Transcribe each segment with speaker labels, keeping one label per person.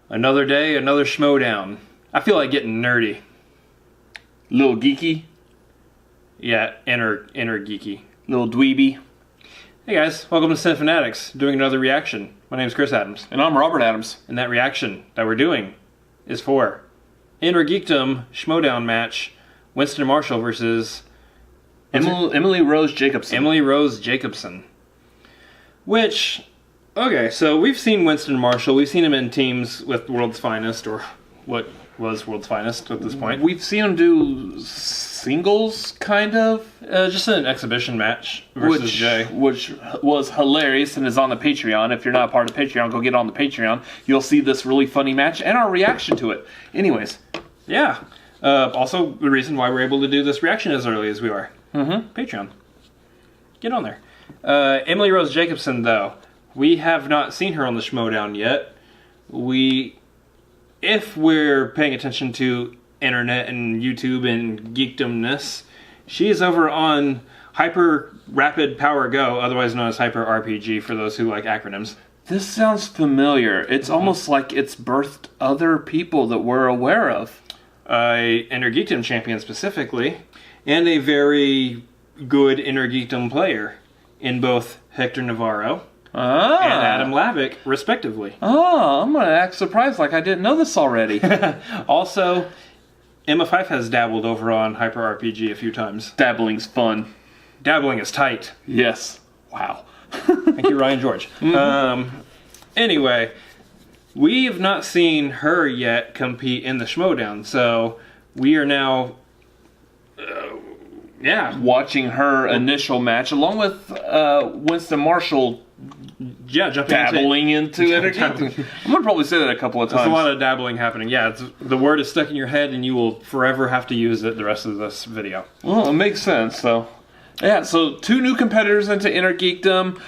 Speaker 1: Another day, another Schmoedown. I feel like getting nerdy.
Speaker 2: Little geeky.
Speaker 1: Yeah, inner geeky.
Speaker 2: Little dweeby.
Speaker 1: Hey guys, welcome to Cinefanatics, doing another reaction. My name's Chris Adams.
Speaker 2: And I'm Robert Adams.
Speaker 1: And that reaction that we're doing is for Innergeekdom Schmoedown match, Winston Marshall versus
Speaker 2: Emily Rose Jacobson.
Speaker 1: Emily Rose Jacobson. Which, okay, so we've seen Winston Marshall. We've seen him in teams with World's Finest, or what was World's Finest at this point.
Speaker 2: We've seen him do singles, kind of.
Speaker 1: Just an exhibition match versus Jay.
Speaker 2: Which was hilarious and is on the Patreon. If you're not a part of the Patreon, go get on the Patreon. You'll see this really funny match and our reaction to it. Anyways.
Speaker 1: Yeah. Also, the reason why we're able to do this reaction as early as we are. Patreon. Get on there. Emily Rose Jacobson, though, we have not seen her on the Schmoedown yet. If we're paying attention to internet and YouTube and geekdomness, she is over on Hyper Rapid Power Go, otherwise known as Hyper RPG for those who like acronyms.
Speaker 2: This sounds familiar. It's almost like it's birthed other people that we're aware of.
Speaker 1: Innergeekdom champion specifically, and a very good Innergeekdom player in both Hector Navarro and Adam Lavick, respectively.
Speaker 2: Oh, I'm going to act surprised like I didn't know this already.
Speaker 1: Also, Emma Fife has dabbled over on Hyper RPG a few times.
Speaker 2: Dabbling's fun.
Speaker 1: Dabbling is tight.
Speaker 2: Yes. Wow.
Speaker 1: Thank you, Ryan George. Anyway, we have not seen her yet compete in the Schmoedown, so we are now,
Speaker 2: watching her initial match, along with Winston Marshall dabbling into it. I'm going to probably say that a couple of times.
Speaker 1: There's a lot of dabbling happening. Yeah, the word is stuck in your head, and you will forever have to use it the rest of this video.
Speaker 2: Well, it makes sense, so. Yeah, so 2 new competitors into Innergeekdom.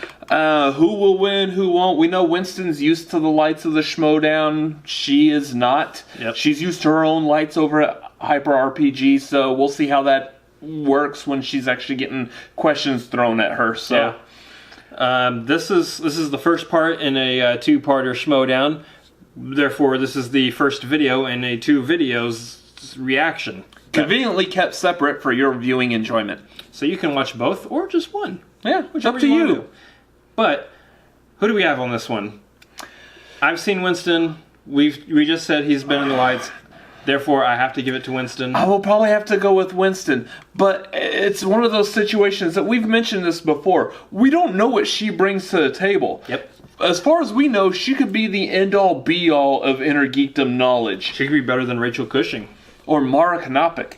Speaker 2: Who will win, who won't? We know Winston's used to the lights of the Schmoedown. She is not.
Speaker 1: Yep.
Speaker 2: She's used to her own lights over at Hyper RPG, so we'll see how that works when she's actually getting questions thrown at her. So,
Speaker 1: this is the first part in a 2-parter Schmoedown. Therefore, this is the first video in a 2 videos reaction.
Speaker 2: Conveniently kept separate for your viewing enjoyment.
Speaker 1: So you can watch both or just one.
Speaker 2: Yeah, it's up to you.
Speaker 1: But who do we have on this one? I've seen Winston. We just said he's been in the lights. Therefore, I have to give it to Winston.
Speaker 2: I will probably have to go with Winston. But it's one of those situations that we've mentioned this before. We don't know what she brings to the table.
Speaker 1: Yep.
Speaker 2: As far as we know, she could be the end-all, be-all of Innergeekdom knowledge.
Speaker 1: She could be better than Rachel Cushing.
Speaker 2: Or Mara Knopic.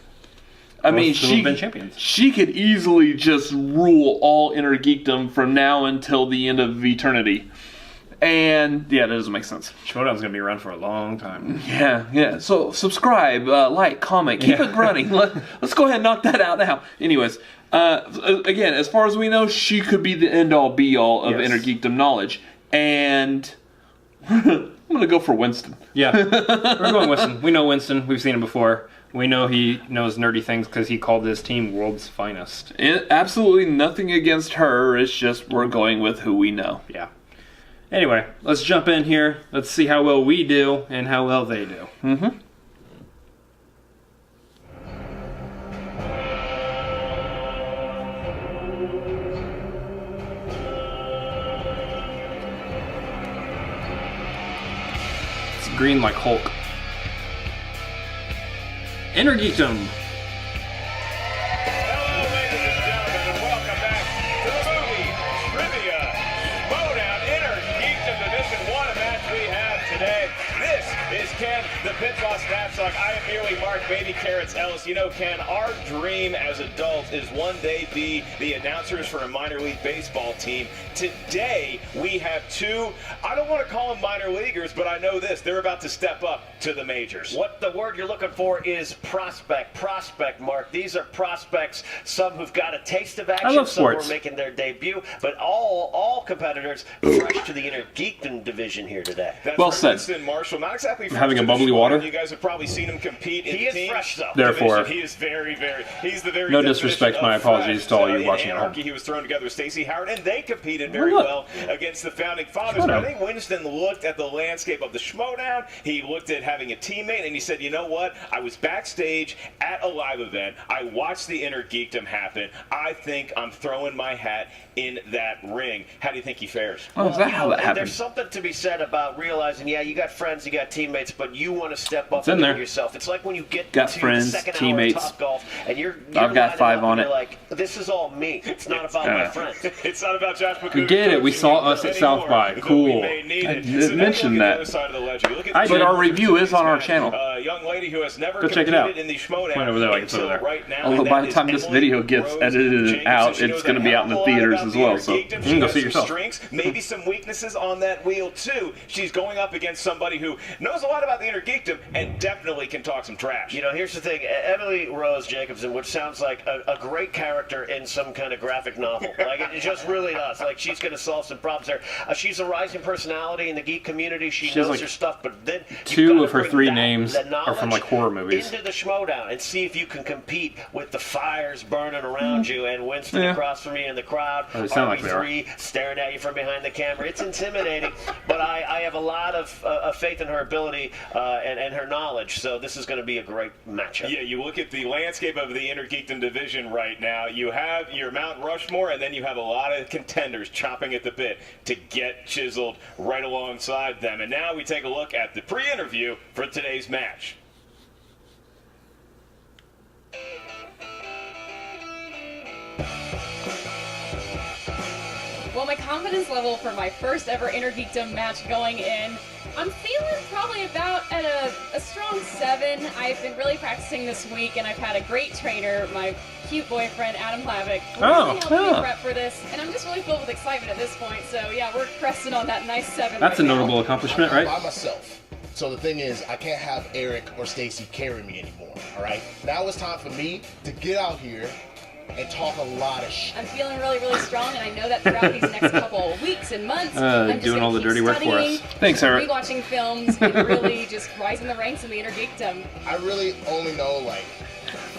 Speaker 2: I mean, she could easily just rule all Innergeekdom from now until the end of eternity. And, yeah, that doesn't make sense.
Speaker 1: Schmoedown's going to be around for a long time.
Speaker 2: Yeah. So, subscribe, like, comment, keep it running. Let's go ahead and knock that out now. Anyways, again, as far as we know, she could be the end-all, be-all of Innergeekdom knowledge. And I'm going to go for Winston.
Speaker 1: Yeah, we're going Winston. We know Winston. We've seen him before. We know he knows nerdy things because he called his team World's Finest.
Speaker 2: Absolutely nothing against her. It's just we're going with who we know.
Speaker 1: Yeah. Anyway, let's jump in here. Let's see how well we do and how well they do. It's green like Hulk. Innergeekdom.
Speaker 3: Hello, ladies and gentlemen, and welcome back to the movie Trivia Schmoedown Innergeekdom Division 1, a match we have today. This is Ken, the Pit Boss Knapsack. I am merely Mark Baby Carrots Ellis. You know, Ken, our dream as adults is one day be the announcers for a minor league baseball team. Today, we have 2, I don't want to call them minor leaguers, but I know this, they're about to step up to the majors.
Speaker 4: What the word you're looking for is prospect, Mark. These are prospects, some who've got a taste of action,
Speaker 1: I love
Speaker 4: some who
Speaker 1: sports.
Speaker 4: are making their debut, but all competitors fresh to the Innergeekdom division here today.
Speaker 3: That's
Speaker 2: Well
Speaker 3: right,
Speaker 2: said.
Speaker 3: Winston Marshall, not exactly from
Speaker 1: having a
Speaker 3: to the
Speaker 1: bubbly
Speaker 3: Schmoedown.
Speaker 1: water.
Speaker 3: You guys have probably seen him compete in
Speaker 4: He is
Speaker 3: teams.
Speaker 4: fresh, though.
Speaker 1: Therefore,
Speaker 3: He is very, very. He's the very.
Speaker 1: No
Speaker 3: definition
Speaker 1: disrespect,
Speaker 3: of
Speaker 1: my apologies
Speaker 3: fresh.
Speaker 1: to all you
Speaker 3: In
Speaker 1: watching at home.
Speaker 3: Anarchy, he was thrown together with Stacey Howard, and they competed very
Speaker 1: look.
Speaker 3: well against the founding fathers. But I
Speaker 1: Schmoedown.
Speaker 3: think Winston looked at the landscape of the Schmoedown. He looked at having a teammate, and he said, "You know what? I was backstage at a live event. I watched the Inner Geekdom happen. I think I'm throwing my hat in that ring." How do you think he fares?
Speaker 2: Oh, is that how that happened?
Speaker 4: There's something to be said about realizing, yeah, you got friends, you got teammates, but you want to step up
Speaker 1: It's in
Speaker 4: and do
Speaker 1: there.
Speaker 4: it yourself. It's like when you get
Speaker 2: Got
Speaker 4: to
Speaker 2: friends,
Speaker 4: the second
Speaker 2: teammates.
Speaker 4: hour of Top Golf, and you're
Speaker 2: I've got
Speaker 4: lining
Speaker 2: 5
Speaker 4: up
Speaker 2: on
Speaker 4: and
Speaker 2: it.
Speaker 4: you're like, this is all me. It's not about my friends.
Speaker 3: It's not about Josh McCool.
Speaker 1: We get it. We saw us at South by. Cool.
Speaker 2: I did mention that.
Speaker 1: I
Speaker 2: But
Speaker 1: did.
Speaker 2: our review is on our channel.
Speaker 3: Young lady who has never
Speaker 1: Go check it out.
Speaker 3: competed in the Schmoedown
Speaker 1: Point over there, I can put it
Speaker 3: until
Speaker 1: there.
Speaker 3: right now,
Speaker 2: Although
Speaker 3: and
Speaker 2: by
Speaker 3: that
Speaker 2: the
Speaker 3: is
Speaker 2: time this
Speaker 3: Emily
Speaker 2: video gets
Speaker 3: Rose
Speaker 2: edited
Speaker 3: Jacobson.
Speaker 2: out,
Speaker 3: She knows
Speaker 2: it's gonna
Speaker 3: a
Speaker 2: be
Speaker 3: hell
Speaker 2: out in
Speaker 3: of
Speaker 2: the
Speaker 3: a lot
Speaker 2: theaters
Speaker 3: about
Speaker 2: as
Speaker 3: the
Speaker 2: well,
Speaker 3: Inner
Speaker 2: so
Speaker 3: Geekdom.
Speaker 1: you
Speaker 3: She
Speaker 1: can go
Speaker 3: has
Speaker 1: see
Speaker 3: some
Speaker 1: yourself.
Speaker 3: strengths, maybe some weaknesses on that wheel too. She's going up against somebody who knows a lot about the Inner Geekdom and definitely can talk some trash.
Speaker 4: You know, here's the thing. Emily Rose Jacobson, which sounds like a great character in some kind of graphic novel. Like, it just really does. Like, she's going to solve some problems there. She's a rising personality in the geek community. She knows
Speaker 1: like
Speaker 4: her stuff, but then
Speaker 1: two of her 3 names are from like horror movies.
Speaker 4: into the Schmoedown and see if you can compete with the fires burning around you and Winston
Speaker 2: Yeah.
Speaker 4: across from you in the crowd.
Speaker 1: Oh, they sound like they are.
Speaker 4: RB3 staring at you from behind the camera. It's intimidating, but I have a lot of faith in her ability and her knowledge. So this is going to be a great matchup.
Speaker 3: Yeah, you look at the landscape of the Inner Geekdom division right now. You have your Mount Rushmore, and then you have a lot of contenders chopping at the bit to get chiseled right alongside them. And now we take a look at the pre-interview for today's match.
Speaker 5: Well, my confidence level for my first ever Inner Geekdom match going in, I'm feeling probably about at a strong 7. I've been really practicing this week, and I've had a great trainer, my cute boyfriend, Adam Hlavik, really helping me prep for this, and I'm just really filled with excitement at this point, so yeah, we're cresting on that nice 7.
Speaker 1: That's a
Speaker 5: right now.
Speaker 1: notable accomplishment, right?
Speaker 6: By myself. So the thing is, I can't have Eric or Stacy carry me anymore. All right. Now it's time for me to get out here and talk a lot of shit.
Speaker 5: I'm feeling really, really strong, and I know that throughout these next couple of weeks and months, I'm just
Speaker 1: doing
Speaker 5: gonna
Speaker 1: all the
Speaker 5: keep
Speaker 1: dirty work for us.
Speaker 5: studying,
Speaker 2: Thanks, Eric.
Speaker 5: rewatching films, and really just rising the ranks in the Inner Geekdom.
Speaker 6: I really only know like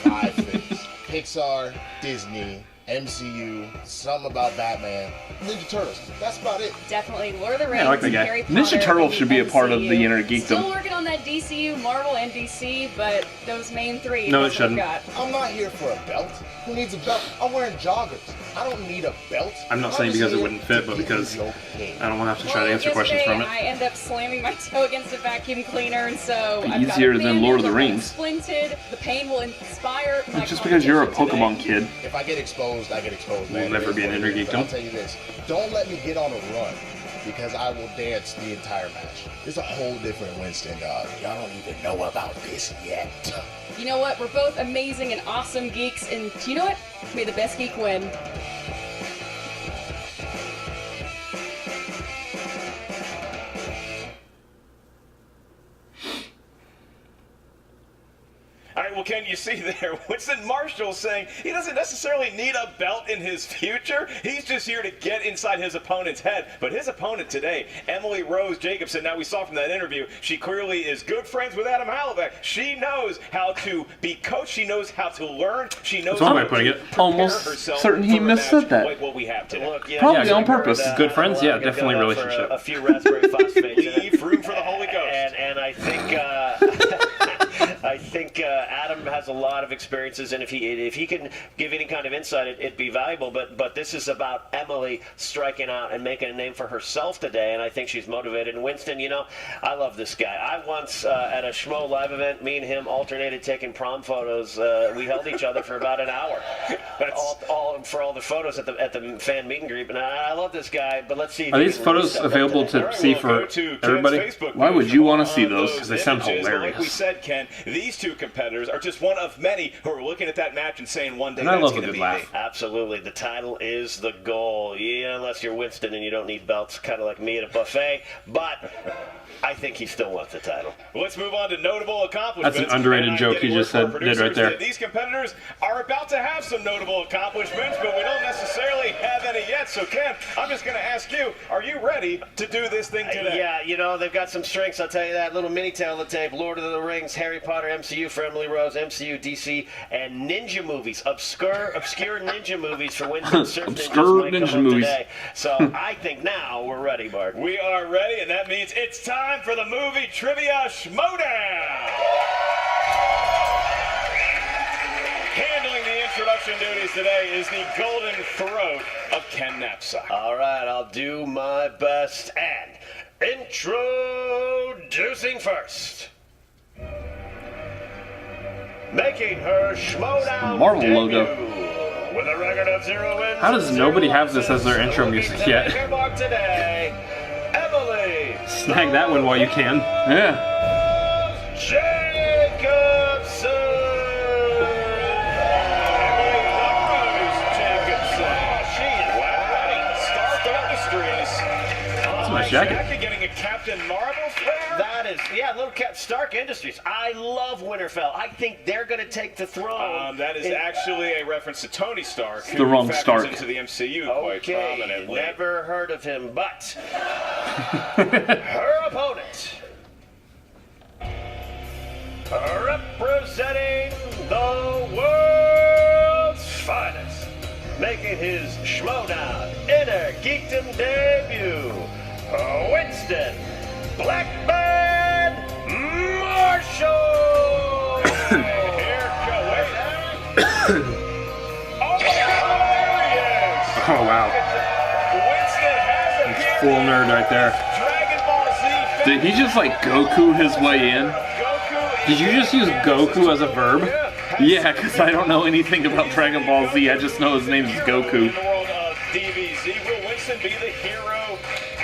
Speaker 6: 5 things: Pixar, Disney, MCU, something about Batman, Ninja Turtles. That's about it.
Speaker 5: Definitely Lord of the Rings,
Speaker 1: I like that
Speaker 5: and
Speaker 1: guy.
Speaker 5: Harry Potter.
Speaker 2: Ninja Turtles
Speaker 5: and
Speaker 2: should be a part of the
Speaker 5: MCU.
Speaker 2: Inner Geekdom.
Speaker 5: Still working on that DCU, Marvel, and DC, but those main 3.
Speaker 1: No,
Speaker 5: that's
Speaker 1: it
Speaker 5: what we've
Speaker 1: shouldn't.
Speaker 5: got.
Speaker 6: I'm not here for a belt. Who needs a belt? I'm wearing joggers. I don't need a belt.
Speaker 1: I'm not saying
Speaker 6: just
Speaker 1: because it
Speaker 6: here
Speaker 1: wouldn't fit,
Speaker 6: to
Speaker 1: but
Speaker 6: give
Speaker 1: because
Speaker 6: you your opinion.
Speaker 1: I don't want to have to try to answer
Speaker 5: Well,
Speaker 1: questions
Speaker 5: yesterday,
Speaker 1: from it.
Speaker 5: I end up slamming my toe against a vacuum cleaner, and so I've got
Speaker 2: Easier
Speaker 5: a
Speaker 2: than Lord of the
Speaker 5: bandage, I'm
Speaker 2: Rings.
Speaker 5: Splinted. The pain will inspire my
Speaker 2: Just because you're a
Speaker 5: competition
Speaker 2: Pokemon
Speaker 5: today.
Speaker 2: kid.
Speaker 6: If I get exposed, I get exposed.
Speaker 1: We'll
Speaker 6: man.
Speaker 1: never
Speaker 6: It is
Speaker 1: be an
Speaker 6: what it
Speaker 1: Inner
Speaker 6: is. But
Speaker 1: Geekdom.
Speaker 6: I'll tell you this: don't let me get on a run, because I will dance the entire match. It's a whole different Winston, dog. Y'all don't even know about this yet.
Speaker 5: You know what? We're both amazing and awesome geeks, and you know what? May the best geek win.
Speaker 3: All right, well, can you see there? Winston Marshall saying he doesn't necessarily need a belt in his future. He's just here to get inside his opponent's head. But his opponent today, Emily Rose Jacobson, now we saw from that interview, she clearly is good friends with Adam Hlavik. She knows how to be coached. She knows how to learn. She knows
Speaker 1: That's one
Speaker 3: how
Speaker 1: way of putting
Speaker 3: to
Speaker 1: it.
Speaker 3: prepare
Speaker 2: Almost
Speaker 3: herself
Speaker 2: certain he
Speaker 3: for a
Speaker 2: missaid
Speaker 3: match
Speaker 2: that.
Speaker 3: like what we have today.
Speaker 4: Look,
Speaker 2: Probably
Speaker 1: Yeah,
Speaker 2: on purpose.
Speaker 1: Good friends? Yeah,
Speaker 4: I'm gonna
Speaker 1: definitely
Speaker 4: go out
Speaker 1: relationship.
Speaker 4: for a few raspberry phosphates.
Speaker 3: Leave room for the Holy Ghost.
Speaker 4: And I think I think Adam has a lot of experiences, and if he can give any kind of insight, it'd be valuable. But this is about Emily striking out and making a name for herself today, and I think she's motivated. And Winston, you know, I love this guy. I once at a Schmo live event, me and him alternated taking prom photos. We held each other for about an hour, for all the photos at the fan meet and greet. And I love this guy. But let's see. If
Speaker 1: Are
Speaker 4: he
Speaker 1: these
Speaker 4: can
Speaker 1: photos
Speaker 4: step up
Speaker 1: available
Speaker 4: today.
Speaker 1: to
Speaker 3: All right,
Speaker 1: see
Speaker 3: we'll
Speaker 1: for
Speaker 3: go to Ken's
Speaker 1: everybody?
Speaker 3: Facebook
Speaker 2: Why
Speaker 3: page
Speaker 2: would you
Speaker 3: for
Speaker 2: wanna see
Speaker 3: all
Speaker 2: those?
Speaker 3: of
Speaker 1: 'Cause they sound
Speaker 3: images. But
Speaker 1: hilarious.
Speaker 3: Like we said, Ken, these two competitors are just one of many who are looking at that match and saying one day
Speaker 1: And I
Speaker 3: that's
Speaker 1: love a
Speaker 3: going to
Speaker 1: good
Speaker 3: be
Speaker 1: laugh.
Speaker 3: me.
Speaker 4: Absolutely. The title is the goal. Yeah, unless you're Winston and you don't need belts, kind of like me at a buffet. But I think he still wants the title.
Speaker 3: Well, let's move on to notable accomplishments.
Speaker 1: That's an underrated
Speaker 3: And I'm
Speaker 1: joke
Speaker 3: getting
Speaker 1: he
Speaker 3: word
Speaker 1: just
Speaker 3: from our
Speaker 1: did right
Speaker 3: producers
Speaker 1: there.
Speaker 3: that these competitors are about to have some notable accomplishments, but we don't necessarily have any yet. So, Ken, I'm just going to ask you, are you ready to do this thing today?
Speaker 4: Yeah, you know, they've got some strengths, I'll tell you that. Little mini tail of the tape, Lord of the Rings, Harry Potter, MCU for Emily Rose, MCU, DC, and ninja movies. Obscure ninja movies for Winston Surf
Speaker 2: Obscure
Speaker 4: Ninjas might
Speaker 2: ninja
Speaker 4: come up
Speaker 2: movies.
Speaker 4: today. So I think now we're ready, Bart.
Speaker 3: We are ready, and that means it's time for the movie trivia Schmoedown. Handling the introduction duties today is the golden throat of Ken Knapsack.
Speaker 4: All right, I'll do my best. And introducing first, making her Schmoedown
Speaker 2: Marvel
Speaker 4: debut
Speaker 2: logo.
Speaker 4: with a record of 0 wins.
Speaker 1: How does
Speaker 4: and
Speaker 1: nobody
Speaker 4: 0
Speaker 1: have this as their
Speaker 4: losses,
Speaker 1: intro
Speaker 4: looking
Speaker 1: music
Speaker 4: to
Speaker 1: yet?
Speaker 4: make her mark today, Emily.
Speaker 1: Snag that one while you can.
Speaker 2: Yeah.
Speaker 4: Jacobson.
Speaker 3: Emily the Rose Jacobson. She is right. Stark Industries. That's
Speaker 1: a nice jacket.
Speaker 3: Getting a Captain Marvel flair.
Speaker 4: That is, yeah, little cat Stark Industries. I love Winterfell. I think they're going to take the throne.
Speaker 3: That is actually a reference to Tony Stark,
Speaker 2: the wrong
Speaker 3: factors
Speaker 2: Stark.
Speaker 3: into the MCU quite
Speaker 4: Okay,
Speaker 3: prominently.
Speaker 4: never heard of him, but her opponent, representing the world's finest, making his Schmoedown Innergeekdom debut, Winston Blackman Marshall.
Speaker 3: Here goes. Oh, yes.
Speaker 1: Oh, wow.
Speaker 3: Winston has appeared.
Speaker 1: Full nerd right there.
Speaker 3: Dragon Ball Z.
Speaker 2: Did he just like Goku his way in?
Speaker 3: Goku.
Speaker 1: Did you just use Goku as a verb?
Speaker 2: Yeah, because I don't know anything about Dragon Ball Z. I just know his name is
Speaker 3: In
Speaker 2: Goku.
Speaker 3: the world of DBZ, will Winston be the hero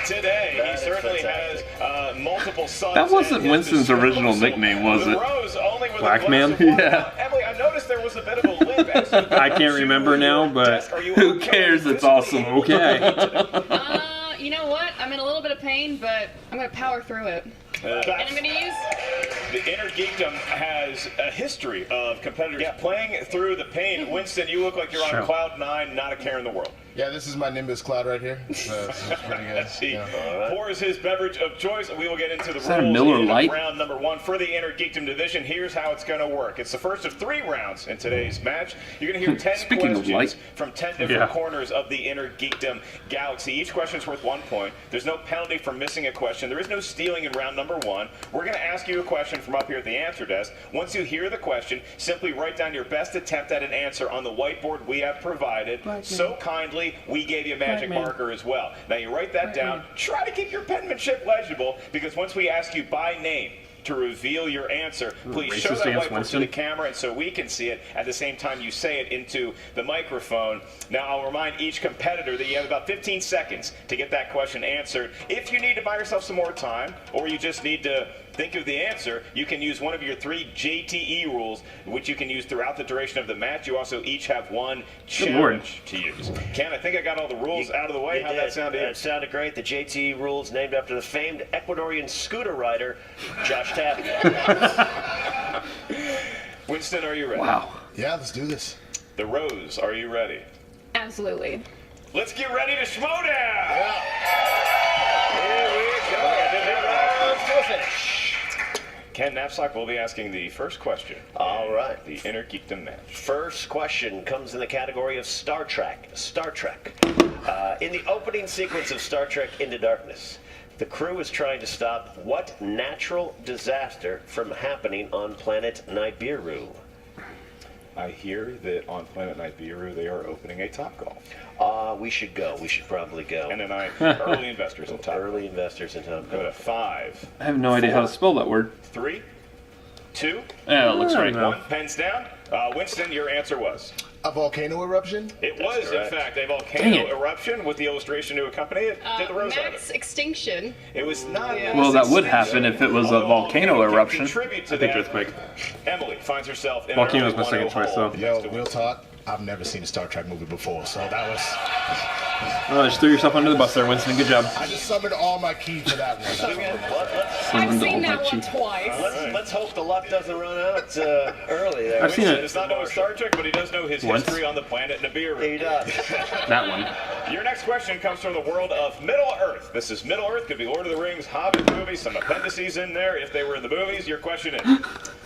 Speaker 3: today?
Speaker 4: That
Speaker 3: He
Speaker 4: is
Speaker 3: certainly
Speaker 4: fantastic.
Speaker 3: has multiple sons.
Speaker 2: That wasn't
Speaker 3: at his
Speaker 2: Winston's original
Speaker 3: disposal.
Speaker 2: nickname, was
Speaker 3: The
Speaker 2: it?
Speaker 3: Rose only with
Speaker 1: Black
Speaker 3: a
Speaker 1: Man?
Speaker 3: glass of water.
Speaker 2: Yeah.
Speaker 3: Emily, I noticed there was a bit of a limp. as you
Speaker 1: I can't remember now, but
Speaker 3: Are you
Speaker 2: who
Speaker 3: okay?
Speaker 2: cares? It's
Speaker 3: Physically
Speaker 2: awesome.
Speaker 3: able to
Speaker 1: Okay.
Speaker 3: compete today?
Speaker 5: You know what? I'm in a little bit of pain, but I'm gonna power through it. And I'm gonna use.
Speaker 3: The Innergeekdom has a history of competitors playing through the pain. Winston, you look like you're on
Speaker 1: Sure.
Speaker 3: cloud 9, not a care in the world.
Speaker 6: Yeah, this is my Nimbus cloud right here. So it's pretty good.
Speaker 3: He
Speaker 6: Yeah.
Speaker 3: pours his beverage of choice. We will get into the
Speaker 2: that a
Speaker 3: rules
Speaker 2: Miller
Speaker 3: in
Speaker 2: Lite?
Speaker 3: round number 1 for the Innergeekdom division. Here's how it's going to work. It's the first of 3 rounds in today's match. You're going to hear 10
Speaker 2: Speaking of
Speaker 3: questions
Speaker 2: light.
Speaker 3: from 10 different
Speaker 1: Yeah.
Speaker 3: corners of the Innergeekdom galaxy. Each question's worth 1 point. There's no penalty for missing a question. There is no stealing in round number 1. We're going to ask you a question from up here at the answer desk. Once you hear the question, simply write down your best attempt at an answer on the whiteboard we have provided. So kindly, we gave you a magic marker as well. Now you write that down. Try to keep your penmanship legible, because once we ask you by name to reveal your answer, please show
Speaker 1: Racist
Speaker 3: that
Speaker 1: against
Speaker 3: whiteboard to
Speaker 1: Winston.
Speaker 3: the camera and so we can see it at the same time you say it into the microphone. Now I'll remind each competitor that you have about 15 seconds to get that question answered. If you need to buy yourself some more time, or you just need to think of the answer, you can use one of your 3 JTE rules, which you can use throughout the duration of the match. You also each have 1 challenge to use. Ken, I think I got all the rules out of the way.
Speaker 4: You
Speaker 3: How'd
Speaker 4: did.
Speaker 3: that sound to you?
Speaker 4: It sounded great. The JT rules named after the famed Ecuadorian scooter rider, Josh Tapia.
Speaker 3: Winston, are you ready?
Speaker 2: Wow.
Speaker 6: Yeah, let's do this.
Speaker 3: The Rose, are you ready?
Speaker 5: Absolutely.
Speaker 3: Let's get ready to Schmoedown!
Speaker 4: Here we go. Rounds to a finish.
Speaker 3: Ken Knapsack will be asking the first question.
Speaker 4: All right.
Speaker 3: The Innergeekdom match.
Speaker 4: First question comes in the category of Star Trek. Star Trek. In the opening sequence of Star Trek Into Darkness, the crew is trying to stop what natural disaster from happening on planet Nibiru?
Speaker 3: I hear that on Planet Nibiru they are opening a Topgolf.
Speaker 4: We should go. We should probably go.
Speaker 3: And then early investors in Topgolf.
Speaker 4: Early investors in
Speaker 3: Go
Speaker 4: Topgolf.
Speaker 3: to 5,
Speaker 2: I have no idea how to spell that word.
Speaker 3: 3, 2,
Speaker 2: Yeah, it looks right.
Speaker 3: 1. Pens down. Winston, your answer was?
Speaker 6: A volcano eruption?
Speaker 3: It was, in fact, a volcano eruption with the illustration to accompany it. Did the Rose have
Speaker 5: Max
Speaker 3: it?
Speaker 5: extinction.
Speaker 3: It was not.
Speaker 2: Well, that would happen if it was a volcano eruption.
Speaker 3: Contribute to
Speaker 1: I think
Speaker 3: that.
Speaker 1: earthquake.
Speaker 3: Emily finds herself in
Speaker 1: Volcano
Speaker 3: an
Speaker 1: is my
Speaker 3: early
Speaker 1: second choice,
Speaker 3: 1-0
Speaker 1: though.
Speaker 3: hole.
Speaker 6: Yo, real talk. I've never seen a Star Trek movie before, so that was.
Speaker 1: Oh, just threw yourself under the bus there, Winston. Good job.
Speaker 6: I just summoned all my ki for that one.
Speaker 5: I've seen that one twice.
Speaker 4: Let's hope the luck doesn't run out early there.
Speaker 1: I've seen
Speaker 3: Winston
Speaker 1: it.
Speaker 3: does not know Star Trek, but he does know his
Speaker 1: Once.
Speaker 3: history on the planet Nibiru.
Speaker 4: He does.
Speaker 1: That one.
Speaker 3: Your next question comes from the world of Middle Earth. This is Middle Earth. Could be Lord of the Rings, Hobbit movies, some appendices in there if they were in the movies. Your question is,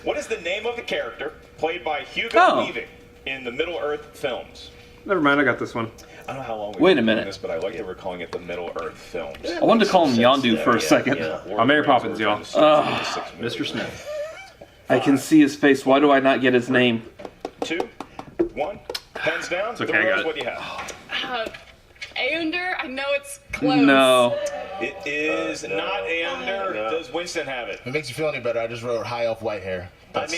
Speaker 3: what is the name of the character played by Hugo Weaving in the Middle Earth films?
Speaker 1: Never mind, I got this one.
Speaker 3: I don't know how long we've
Speaker 2: Wait a
Speaker 3: been
Speaker 2: minute.
Speaker 3: doing this, but I like that we're calling it the Middle Earth films.
Speaker 2: I wanted to call him Yondu for a second.
Speaker 1: I'm Mary Poppins, y'all. Mr. Smith.
Speaker 2: I can see his face. Why do I not get his name?
Speaker 3: 2, 1, pens down.
Speaker 1: It's okay, I got it.
Speaker 3: What do you have?
Speaker 5: Aender, I know it's close.
Speaker 2: No.
Speaker 3: It is not Ander. Does Winston have it?
Speaker 6: If it makes you feel any better, I just wrote high elf white hair. That's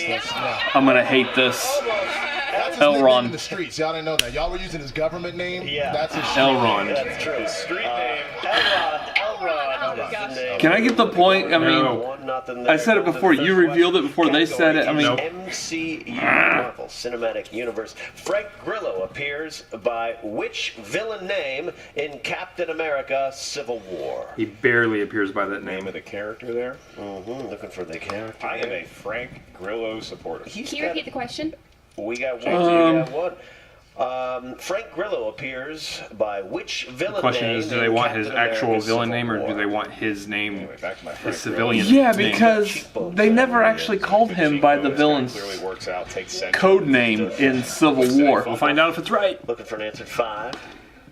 Speaker 2: I'm gonna hate this.
Speaker 6: his
Speaker 2: Elrond.
Speaker 6: nickname in the streets. Y'all didn't know that. Y'all were using his government name.
Speaker 4: Yeah.
Speaker 6: That's his
Speaker 1: Elrond.
Speaker 4: That's true.
Speaker 3: His street name.
Speaker 4: Elrond.
Speaker 5: Oh, gosh.
Speaker 2: Can I get the point? I mean,
Speaker 1: No.
Speaker 4: 1-0
Speaker 2: I said it before. You revealed it before they said it. I mean,
Speaker 1: Nope.
Speaker 4: MCU Marvel Cinematic Universe. Frank Grillo appears by which villain name in Captain America: Civil War?
Speaker 1: He barely appears by that
Speaker 3: Name
Speaker 1: name.
Speaker 3: of the character there.
Speaker 4: Looking for the character.
Speaker 3: I am a Frank Grillo supporter.
Speaker 4: He's
Speaker 5: Can you
Speaker 4: got-
Speaker 5: repeat the question?
Speaker 4: We got one. We got one. Frank Grillo appears by which villain
Speaker 1: The question
Speaker 4: name
Speaker 1: is, do they
Speaker 4: in
Speaker 1: want
Speaker 4: Captain
Speaker 1: his actual
Speaker 4: America:
Speaker 1: villain
Speaker 4: Civil
Speaker 1: name, or do
Speaker 4: War?
Speaker 1: they want his name,
Speaker 3: Anyway, back to my
Speaker 1: his
Speaker 3: Frank
Speaker 1: civilian
Speaker 2: yeah,
Speaker 1: name?
Speaker 2: because they never actually called him by the villain's
Speaker 3: Clearly works out. Takes centuries.
Speaker 2: code name in Civil War.
Speaker 1: We'll find out if it's right.
Speaker 4: Looking for an answer. 5,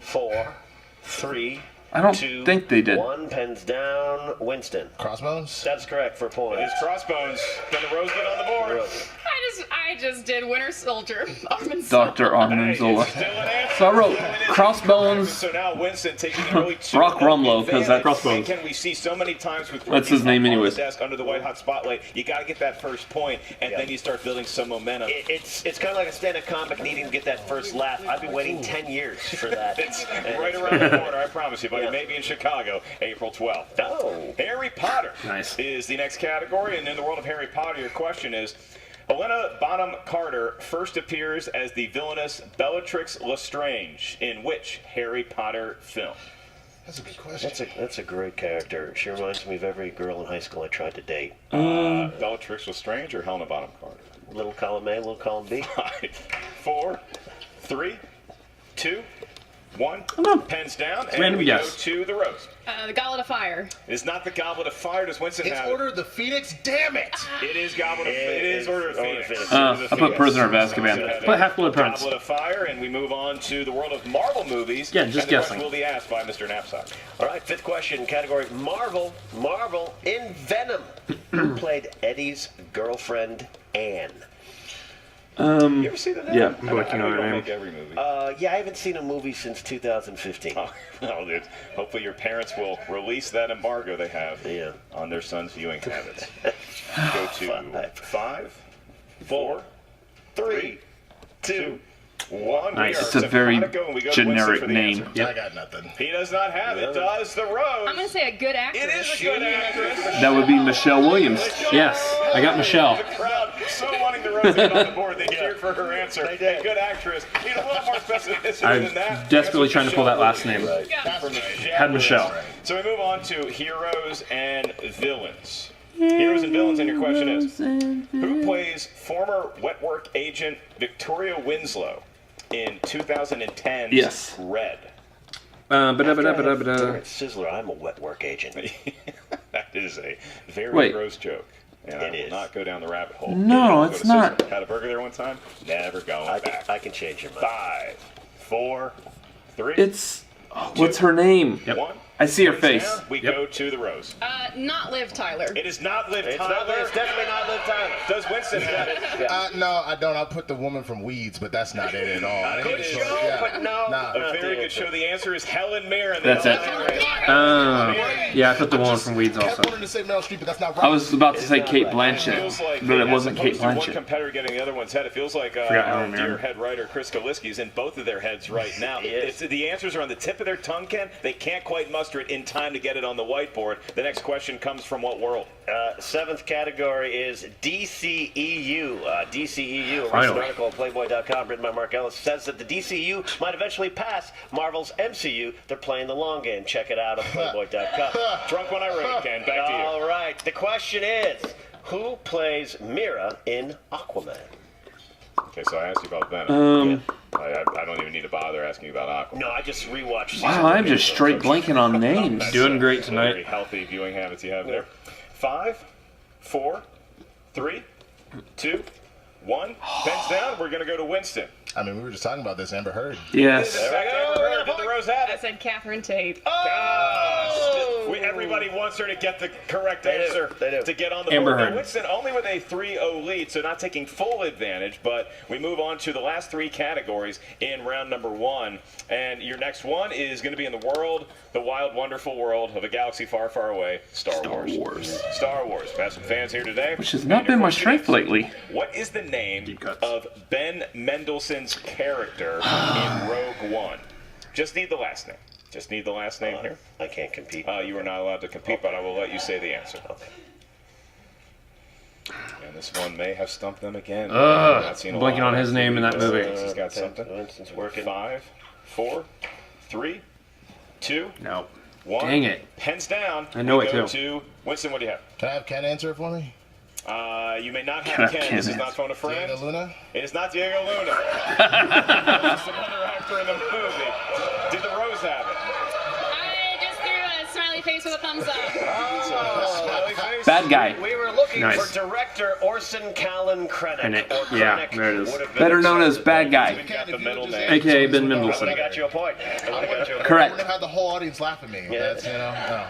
Speaker 4: 4, 3,
Speaker 2: I don't
Speaker 4: 2,
Speaker 2: think they did.
Speaker 4: 1. Pens down. Winston.
Speaker 6: Crossbones?
Speaker 4: That's correct for a point.
Speaker 3: It is Crossbones. Can the Rose get on the board?
Speaker 5: I just did Winter Soldier.
Speaker 2: Dr.
Speaker 3: Hey,
Speaker 2: Armanzola.
Speaker 3: it's still an answer.
Speaker 2: So I wrote Crossbones.
Speaker 3: So now Winston taking an early 2
Speaker 2: Rock Rumlow, 'cause that's
Speaker 1: Crossbones.
Speaker 3: Can we see so many times with
Speaker 2: That's his
Speaker 3: rookies
Speaker 2: name
Speaker 3: up on
Speaker 2: anyways.
Speaker 3: the desk under the white hot spotlight? You got to get that first point, and then you start building some momentum.
Speaker 4: It's kind of like a stand-up comic needing to get that first laugh. I've been waiting 10 years for that.
Speaker 3: It's right around the corner, I promise you, buddy.
Speaker 4: Yeah.
Speaker 3: Maybe in Chicago, April 12th.
Speaker 4: Oh.
Speaker 3: Harry Potter
Speaker 1: Nice.
Speaker 3: is the next category, and in the world of Harry Potter, your question is, Helena Bonham Carter first appears as the villainous Bellatrix Lestrange in which Harry Potter film?
Speaker 6: That's a good question.
Speaker 4: That's a great character. She reminds me of every girl in high school I tried to date.
Speaker 3: Bellatrix Lestrange or Helena Bonham Carter?
Speaker 4: Little column A, little column B.
Speaker 3: 5, 4, 3, 2, 1. Pens down, and
Speaker 1: Random
Speaker 3: we
Speaker 1: guess.
Speaker 3: go to the Rose.
Speaker 5: The Goblet of Fire.
Speaker 3: It's not the Goblet of Fire. Does Winston
Speaker 6: It's
Speaker 3: have
Speaker 6: Order of the Phoenix, damn it!
Speaker 3: it? It is Goblet of It is Order of Phoenix.
Speaker 2: I put Prisoner of Azkaban.
Speaker 1: Put Half-Blood Prince.
Speaker 3: Goblet of Fire, and we move on to the world of Marvel movies.
Speaker 1: Yeah, just
Speaker 3: and the
Speaker 1: guessing.
Speaker 3: question will be asked by Mr. Knapsack.
Speaker 4: All right, fifth question, category Marvel. Marvel in Venom. Who played Eddie's girlfriend, Anne?
Speaker 3: You ever see that?
Speaker 2: Yeah.
Speaker 3: I
Speaker 1: Blanking
Speaker 3: know
Speaker 1: on
Speaker 3: you
Speaker 1: her
Speaker 3: don't
Speaker 1: name.
Speaker 3: make every movie.
Speaker 4: Yeah, I haven't seen a movie since 2015.
Speaker 3: Oh, well, dude, hopefully your parents will release that embargo they have
Speaker 4: Yeah.
Speaker 3: on their son's viewing habits. Go to 5, 4, 3, 2, 1.
Speaker 1: Nice.
Speaker 2: It's a very generic
Speaker 3: for the
Speaker 2: name.
Speaker 3: answer.
Speaker 6: I got nothing.
Speaker 3: He does not have it. Does the Rose?
Speaker 5: I'm gonna say a good actress.
Speaker 3: It is a good actress.
Speaker 2: That would be Michelle Williams.
Speaker 1: Yes, I got Michelle.
Speaker 3: The crowd so wanting the Rose to get on the board, they cheered for her answer. They did. Good actress. Need a little more specificity than that.
Speaker 1: I'm desperately trying to pull that last name. Had Michelle.
Speaker 3: So we move on to heroes and villains. Heroes and villains, and your question is, who plays former Wetwork agent Victoria Winslow in 2010's
Speaker 2: Yes.
Speaker 3: Red?
Speaker 1: Ba-da-ba-da-ba-da-ba-da.
Speaker 4: Sizzler, I'm a wet work agent.
Speaker 3: That is a very
Speaker 2: Wait.
Speaker 3: gross joke. And I
Speaker 4: It
Speaker 3: will
Speaker 4: is.
Speaker 3: not go down the rabbit hole.
Speaker 2: No,
Speaker 3: Go
Speaker 2: it's
Speaker 3: to
Speaker 2: not.
Speaker 3: Sizzler. Had a burger there one time. Never going back.
Speaker 4: I can change your mind.
Speaker 3: 5, 4, 3,
Speaker 2: It's what's her name?
Speaker 1: Yep.
Speaker 3: 1.
Speaker 2: I see her face.
Speaker 3: Down, we go to the Rose.
Speaker 5: Not Liv Tyler.
Speaker 3: It is not Liv
Speaker 4: It's
Speaker 3: Tyler.
Speaker 4: not Liv. It's definitely not Liv Tyler.
Speaker 3: Does Winston have it?
Speaker 6: No, I don't. I put the woman from Weeds, but that's not it at all. I
Speaker 3: Good
Speaker 6: didn't
Speaker 3: show,
Speaker 6: yeah.
Speaker 4: but no.
Speaker 6: Nah.
Speaker 3: A very good show. The answer is Helen Mirren.
Speaker 2: That's it.
Speaker 1: Yeah, I put the one from Weeds
Speaker 6: I
Speaker 1: also.
Speaker 6: kept wanting to say Meryl Streep, but that's not right.
Speaker 2: I was about to say Kate
Speaker 3: It
Speaker 2: Blanchett,
Speaker 3: feels like,
Speaker 2: but it
Speaker 3: as
Speaker 2: wasn't Kate
Speaker 3: opposed to one
Speaker 2: Blanchett.
Speaker 3: competitor getting the other one's head, it feels like
Speaker 1: Forgot
Speaker 3: our
Speaker 1: Helen Mirren.
Speaker 3: dear head writer Chris Kaliski's in both of their heads right now. The answers are on the tip of their tongue, Ken. They can't quite muster it in time to get it on the whiteboard. The next question comes from what world?
Speaker 4: Seventh category is DCEU. DCEU, a recent
Speaker 1: Finally.
Speaker 4: article on Playboy.com written by Mark Ellis, says that the DCU might eventually pass Marvel's MCU. They're playing the long game. Check it out on Playboy.com.
Speaker 3: Drunk when I wrote it, Ken. Back to you.
Speaker 4: All right. The question is, who plays Mira in Aquaman?
Speaker 3: Okay, so I asked you about Venom. I don't even need to bother asking you about Aquaman.
Speaker 4: No, I just rewatched.
Speaker 2: Wow, I'm just straight blanking on names.
Speaker 3: That's,
Speaker 1: Doing great
Speaker 3: some
Speaker 1: tonight.
Speaker 3: Very healthy viewing habits you have there. 5, 4, 3, 2, 1. Pens down. We're going to go to Winston.
Speaker 6: I mean, we were just talking about this, Amber Heard.
Speaker 2: Yes.
Speaker 3: Did the Rose have
Speaker 5: I
Speaker 3: it?
Speaker 5: said Catherine Tate.
Speaker 3: Everybody wants her to get the correct
Speaker 4: They do.
Speaker 3: answer
Speaker 4: They do.
Speaker 3: to get on the
Speaker 1: Amber
Speaker 3: board. Now,
Speaker 1: Heard.
Speaker 3: Winston only with a 3-0 lead, so not taking full advantage, but we move on to the last three categories in round number 1. And your next one is going to be in the wild, wonderful world of a galaxy far, far away, Star Wars. Star Wars. We have some fans here today.
Speaker 2: Which has not been my strength lately.
Speaker 3: What is the name
Speaker 1: Deep cuts.
Speaker 3: of Ben Mendelsohn's character in Rogue One? Just need the last name. Just need the last name here.
Speaker 4: I can't compete.
Speaker 3: You are not allowed to compete, but I will let you say the answer.
Speaker 4: Okay.
Speaker 3: And this one may have stumped them again.
Speaker 1: Ugh,
Speaker 3: Seen a
Speaker 1: blanking
Speaker 3: lot
Speaker 1: on
Speaker 3: of
Speaker 1: his name in that movie.
Speaker 3: He's got something.
Speaker 4: Winston's working.
Speaker 3: 5, 4, 3, 2,
Speaker 1: No.
Speaker 3: 1.
Speaker 1: Dang it.
Speaker 3: Pens down.
Speaker 1: I know
Speaker 3: We
Speaker 1: it
Speaker 3: go
Speaker 1: too.
Speaker 3: to Winston, what do you have?
Speaker 6: Can I have Ken answer it for me?
Speaker 3: You may not
Speaker 2: Can I
Speaker 3: have Ken.
Speaker 2: Ken
Speaker 3: This is
Speaker 2: answer?
Speaker 3: not Phone a Friend.
Speaker 6: Diego Luna?
Speaker 3: It is not Diego Luna. That's another actor in the movie. Did the Rose have it?
Speaker 5: I just threw a smiley face with a thumbs up.
Speaker 3: Smiley face.
Speaker 2: Bad guy.
Speaker 4: We were looking
Speaker 1: Nice.
Speaker 4: for director Orson Callan Krennic.
Speaker 1: Krennic.
Speaker 4: Or
Speaker 1: Yeah,
Speaker 4: Krennic
Speaker 1: there it is.
Speaker 4: would have been
Speaker 2: Better known as
Speaker 4: accepted.
Speaker 2: bad guy.
Speaker 3: We got the middle name.
Speaker 1: AKA Ben
Speaker 4: I would
Speaker 1: Mendelsohn.
Speaker 4: have got you a point. I would have got you a point.
Speaker 2: Correct.
Speaker 6: I would have had the whole audience laugh at me.
Speaker 4: Yeah.
Speaker 6: That's, no.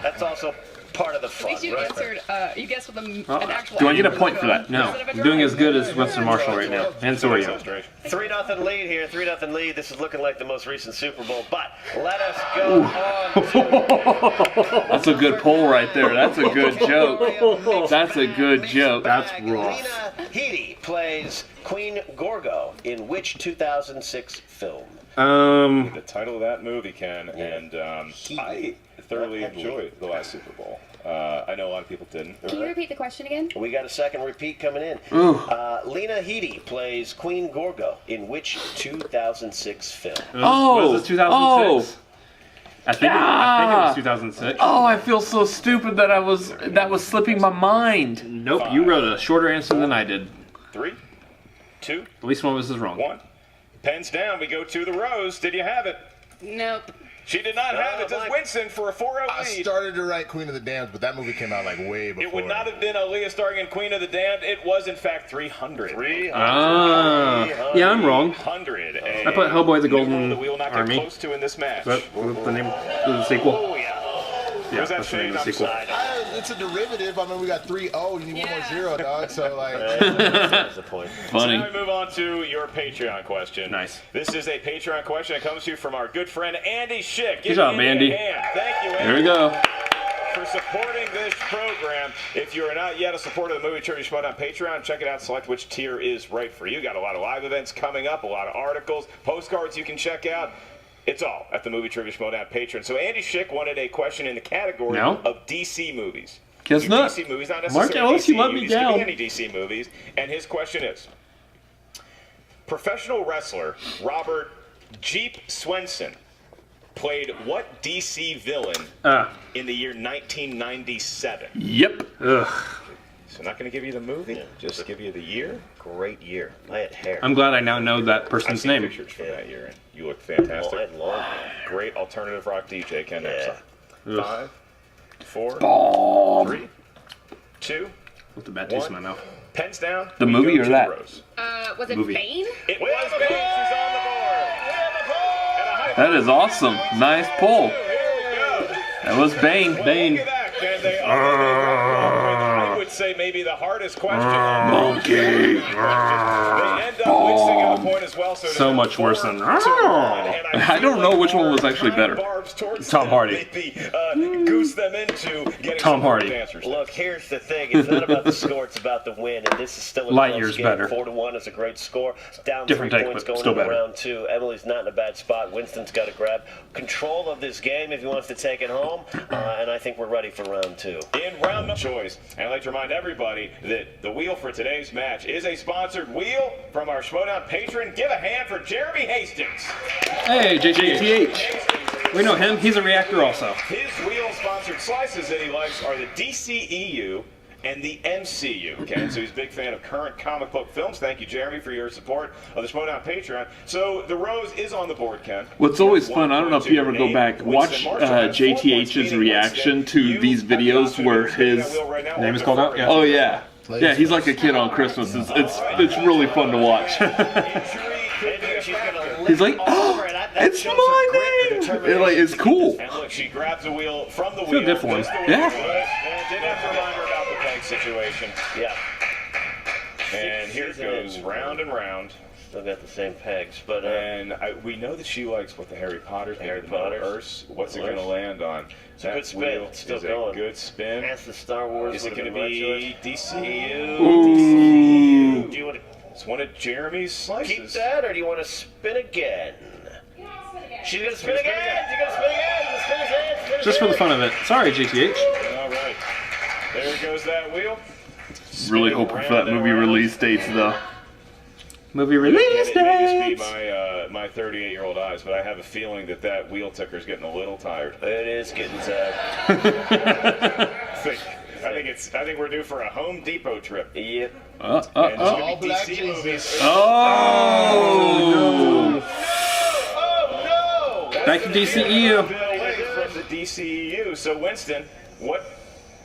Speaker 4: That's also part of the
Speaker 5: At
Speaker 4: fun,
Speaker 5: least you
Speaker 4: right?
Speaker 5: answered, you guessed with an actual
Speaker 2: Do I get a
Speaker 5: actor
Speaker 2: point for that?
Speaker 1: No.
Speaker 5: instead of a
Speaker 1: I'm doing as
Speaker 5: drawing.
Speaker 1: good as Winston Marshall right now. And so are you.
Speaker 4: 3-0 lead here. 3-0 lead. This is looking like the most recent Super Bowl. But let us go on to
Speaker 2: That's a good poll right there. That's a good joke. That's a good joke.
Speaker 1: That's rough.
Speaker 4: Lena Headey plays Queen Gorgo in which 2006 film?
Speaker 3: The title of that movie, Ken, and I thoroughly enjoyed the last Super Bowl. I know a lot of people didn't.
Speaker 5: Can you repeat the question again?
Speaker 4: We got a second repeat coming in.
Speaker 2: Ooh.
Speaker 4: Lena Headey plays Queen Gorgo in which 2006 film?
Speaker 1: Was it 2006? I think it
Speaker 2: Ah.
Speaker 1: was 2006.
Speaker 2: Oh, I feel so stupid that that was slipping my mind.
Speaker 1: Nope, you wrote a shorter answer than I did.
Speaker 3: 3, 2,
Speaker 1: At least one of us is wrong.
Speaker 3: 1. Pens down. We go to the Rose. Did you have it?
Speaker 5: Nope.
Speaker 3: She did not have it. Does
Speaker 4: Mike.
Speaker 3: Winston for a 4-0
Speaker 6: I
Speaker 3: lead?
Speaker 6: started to write Queen of the Damned, but that movie came out like way before.
Speaker 3: It would not have been Aaliyah starring in Queen of the Damned. It was, in fact, 300.
Speaker 4: 300.
Speaker 1: Yeah, I'm wrong.
Speaker 3: 100.
Speaker 1: I put Hellboy the Golden
Speaker 3: that we will not get
Speaker 1: Army.
Speaker 3: close to in this match.
Speaker 1: But what's the name of the sequel?
Speaker 4: Oh, yeah.
Speaker 1: Yeah,
Speaker 3: Was that
Speaker 1: that's the name of the
Speaker 3: shade
Speaker 1: sequel.
Speaker 3: upside?
Speaker 6: It's a derivative. I mean, we got 3-0. You need one more
Speaker 5: Yeah.
Speaker 6: zero, dog. So, like,
Speaker 4: That's the point.
Speaker 2: Funny.
Speaker 3: Now we move on to your Patreon question.
Speaker 1: Nice.
Speaker 3: This is a Patreon question that comes to you from our good friend Andy Schick.
Speaker 1: Good job, Andy.
Speaker 3: A hand. Thank you, Andy.
Speaker 2: There we go.
Speaker 3: For supporting this program. If you are not yet a supporter of the Movie Trivia Schmoedown Patreon, check it out. Select which tier is right for you. Got a lot of live events coming up, a lot of articles, postcards you can check out. It's all at the Movie Trivia Schmoedown Patreon. So Andy Schick wanted a question in the category
Speaker 1: No?
Speaker 3: of DC movies.
Speaker 2: Guess
Speaker 3: Do
Speaker 2: not.
Speaker 3: DC movies, not
Speaker 1: Mark
Speaker 3: necessarily
Speaker 1: Ellis, you
Speaker 3: DC
Speaker 1: let me
Speaker 3: movies. Could
Speaker 1: down.
Speaker 3: be any DC movies. And his question is: professional wrestler Robert Jeep Swenson played what DC villain in the year 1997?
Speaker 2: Yep.
Speaker 1: Ugh.
Speaker 3: So I'm not going to give you the movie, just give you the year.
Speaker 4: Great year. I had hair.
Speaker 1: I'm glad I now know that
Speaker 3: I've
Speaker 1: person's
Speaker 3: seen
Speaker 1: name.
Speaker 3: pictures from that year, and you look
Speaker 4: I
Speaker 3: fantastic.
Speaker 4: had long.
Speaker 3: Great alternative rock DJ, Ken
Speaker 4: Yeah.
Speaker 3: Epson. 5, 4, 3, 2,
Speaker 1: With the bad taste in my mouth.
Speaker 3: pens down.
Speaker 2: The
Speaker 3: we
Speaker 2: movie
Speaker 3: go
Speaker 2: or
Speaker 3: to
Speaker 2: that?
Speaker 3: the Rose.
Speaker 5: Was it
Speaker 1: Movie.
Speaker 5: Bane?
Speaker 3: It was Bates. He's on the board. And a high
Speaker 2: That is awesome. Nice pull.
Speaker 3: Here we go.
Speaker 2: That was Bane.
Speaker 3: Well,
Speaker 1: Bane.
Speaker 3: look at that. Can they I would say maybe the hardest question.
Speaker 2: Monkey.
Speaker 3: They end up wasting a point as well.
Speaker 1: So much worse than.
Speaker 2: I don't know which one was actually better.
Speaker 1: Tom Hardy.
Speaker 3: Goose them into getting
Speaker 1: Tom Hardy.
Speaker 3: answers.
Speaker 4: Look, here's the thing. It's not about the score. It's about the win. And this is still a
Speaker 1: Light
Speaker 4: close
Speaker 1: years
Speaker 4: game.
Speaker 1: better.
Speaker 4: 4-1 is a great score. It's down
Speaker 1: Different
Speaker 4: 3
Speaker 1: take,
Speaker 4: points
Speaker 1: but
Speaker 4: going
Speaker 1: still
Speaker 4: into
Speaker 1: better.
Speaker 4: round 2. Emily's not in a bad spot. Winston's got to grab control of this game if he wants to take it home. And I think we're ready for round 2.
Speaker 3: In round of choice, and I'd like to remind everybody that the wheel for today's match is a sponsored wheel from our Schmoedown patron. Give a hand for Jeremy Hastings.
Speaker 1: Hey, JTH. We know him. He's a reactor also.
Speaker 3: His wheel-sponsored slices that he likes are the DCEU and the MCU. Okay, so he's a big fan of current comic book films. Thank you, Jeremy, for your support of the Schmoedown Patreon. So the rose is on the board, Ken.
Speaker 2: What's always fun, I don't know if you ever go back, watch JTH's reaction to these videos where his
Speaker 1: name is called out? Yeah.
Speaker 2: Oh yeah. Yeah, he's like a kid on Christmas. It's really fun to watch. He's like, oh, it's my name. It's cool.
Speaker 3: And look, she grabs the wheel from the
Speaker 1: Feel
Speaker 3: wheel.
Speaker 1: good for him.
Speaker 2: Yeah.
Speaker 3: And didn't have to remind her about the peg situation.
Speaker 4: Yeah.
Speaker 3: And here it goes, round and round.
Speaker 4: Still got the same pegs, but
Speaker 3: And we know that she likes what the Harry Potter's,
Speaker 4: Harry
Speaker 3: maybe the Middle
Speaker 4: Potters.
Speaker 3: Earth. What's it going to land on?
Speaker 4: It's a good spin. It's still going.
Speaker 3: A good spin.
Speaker 4: that's the Star Wars.
Speaker 3: Is it going to
Speaker 4: would've been my
Speaker 3: be
Speaker 4: choice.
Speaker 3: DCU?
Speaker 2: Ooh.
Speaker 4: Do you want
Speaker 3: It's one of Jeremy's
Speaker 4: to
Speaker 3: slices.
Speaker 4: keep that, or do you want to spin again? She's going to spin
Speaker 3: She's
Speaker 4: again.
Speaker 3: gonna
Speaker 4: She's going to spin again. Spin his head. Spin his
Speaker 1: Just for the
Speaker 4: head.
Speaker 1: fun of it. Sorry, JTH.
Speaker 3: All right. There goes that wheel.
Speaker 2: Really hoping for that movie release dates though.
Speaker 1: Movie release
Speaker 3: It may
Speaker 1: dates.
Speaker 3: just be my 38-year-old eyes, but I have a feeling that wheel ticker's getting a little tired.
Speaker 4: It is getting sad.
Speaker 3: I think we're due for a Home Depot trip.
Speaker 4: Yep.
Speaker 3: And it's
Speaker 6: All
Speaker 3: gonna be
Speaker 6: black
Speaker 3: DC
Speaker 6: Jesus.
Speaker 3: movies.
Speaker 2: Oh.
Speaker 3: Oh no!
Speaker 1: Back to DCEU.
Speaker 3: From the DCEU. So Winston, what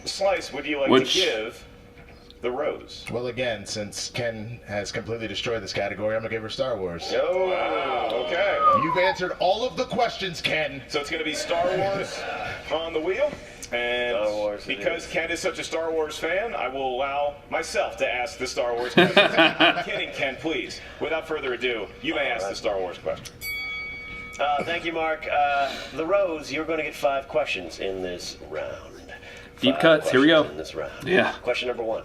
Speaker 3: slice would you like
Speaker 2: Which-
Speaker 3: to give the rose?
Speaker 6: Well, again, since Ken has completely destroyed this category, I'm gonna give her Star Wars.
Speaker 3: Oh, wow. Okay.
Speaker 6: You've answered all of the questions, Ken.
Speaker 3: So it's going to be Star Wars on the wheel. And
Speaker 4: Star Wars it
Speaker 3: because
Speaker 4: is.
Speaker 3: Ken is such a Star Wars fan, I will allow myself to ask the Star Wars question. I'm kidding, Ken, please. Without further ado, you may ask the Star Wars question.
Speaker 4: Thank you, Mark. The Rose, you're going to get 5 questions in this round.
Speaker 1: Deep
Speaker 4: 5
Speaker 1: cuts, here we go.
Speaker 4: questions in this round.
Speaker 2: Yeah.
Speaker 4: Question number 1.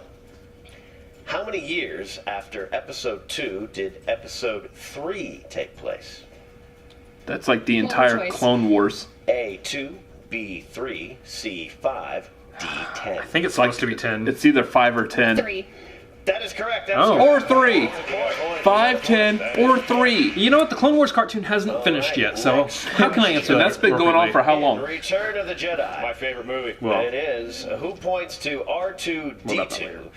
Speaker 4: How many years after Episode 2 did Episode 3 take place?
Speaker 2: That's like the entire
Speaker 5: choice.
Speaker 2: Clone Wars.
Speaker 4: A, 2, B, 3, C, 5, D, 10.
Speaker 1: I think it's supposed to be 10.
Speaker 2: It's either 5 or 10.
Speaker 5: 3.
Speaker 4: That is correct. That is
Speaker 1: Oh.
Speaker 4: correct.
Speaker 2: Or 3. 5, 10, or 3.
Speaker 1: You know what? The Clone Wars cartoon hasn't finished yet, so how can I answer
Speaker 2: And
Speaker 1: that?
Speaker 2: that's been going on for how long?
Speaker 4: Return of the Jedi.
Speaker 3: My favorite movie.
Speaker 1: Well,
Speaker 4: It is. Who points to R2-D2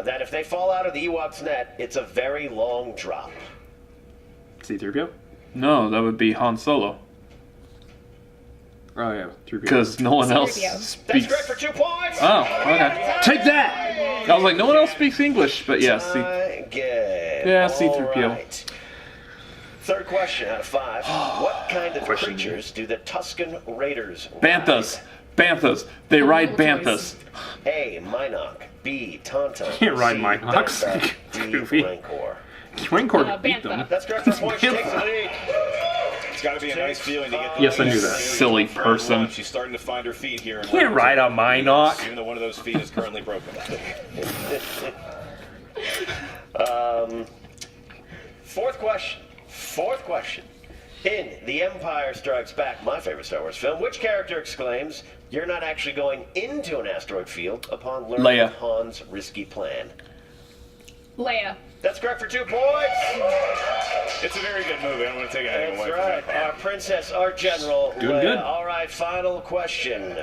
Speaker 4: that if they fall out of the Ewok's net, it's a very long drop.
Speaker 1: C-3PO?
Speaker 2: No, that would be Han Solo.
Speaker 1: Oh, yeah. 3PO.
Speaker 2: Because no one else
Speaker 5: C-3PO.
Speaker 4: That's
Speaker 2: speaks.
Speaker 4: correct for 2 points.
Speaker 2: Oh, okay.
Speaker 1: Take that!
Speaker 2: I was like, no one else speaks English, but yes.
Speaker 4: Good.
Speaker 2: Yeah, C-3PO.
Speaker 4: All right. Third question out of 5. What kind of creatures do the Tusken Raiders ride?
Speaker 2: Banthas. They ride
Speaker 5: multiple
Speaker 2: Banthas.
Speaker 4: A. Mynock. B. Tauntaun.
Speaker 1: Can't ride
Speaker 4: C.
Speaker 1: Mynocks.
Speaker 4: Bantha, D.
Speaker 1: Goofy.
Speaker 4: Rancor.
Speaker 1: Rancor beat
Speaker 5: Bantha.
Speaker 1: them.
Speaker 4: That's correct for points. Takes the lead.
Speaker 3: It's got to be a nice feeling to get.
Speaker 1: Yes, I knew that.
Speaker 2: Silly person.
Speaker 3: She's starting to find her feet here.
Speaker 1: Can't ride a Mynock.
Speaker 3: Even though one of those feet is currently broken.
Speaker 4: Fourth question. In The Empire Strikes Back, my favorite Star Wars film, which character exclaims, "You're not actually going into an asteroid field," upon learning
Speaker 2: Leia.
Speaker 4: of Han's risky plan?
Speaker 5: Leia.
Speaker 4: That's correct for 2 points.
Speaker 3: It's a very good movie. I don't want to take anything
Speaker 4: That's
Speaker 3: away
Speaker 4: right.
Speaker 3: from that.
Speaker 4: Our princess, our general,
Speaker 1: Doing
Speaker 4: Leia.
Speaker 1: good.
Speaker 4: All right, final question.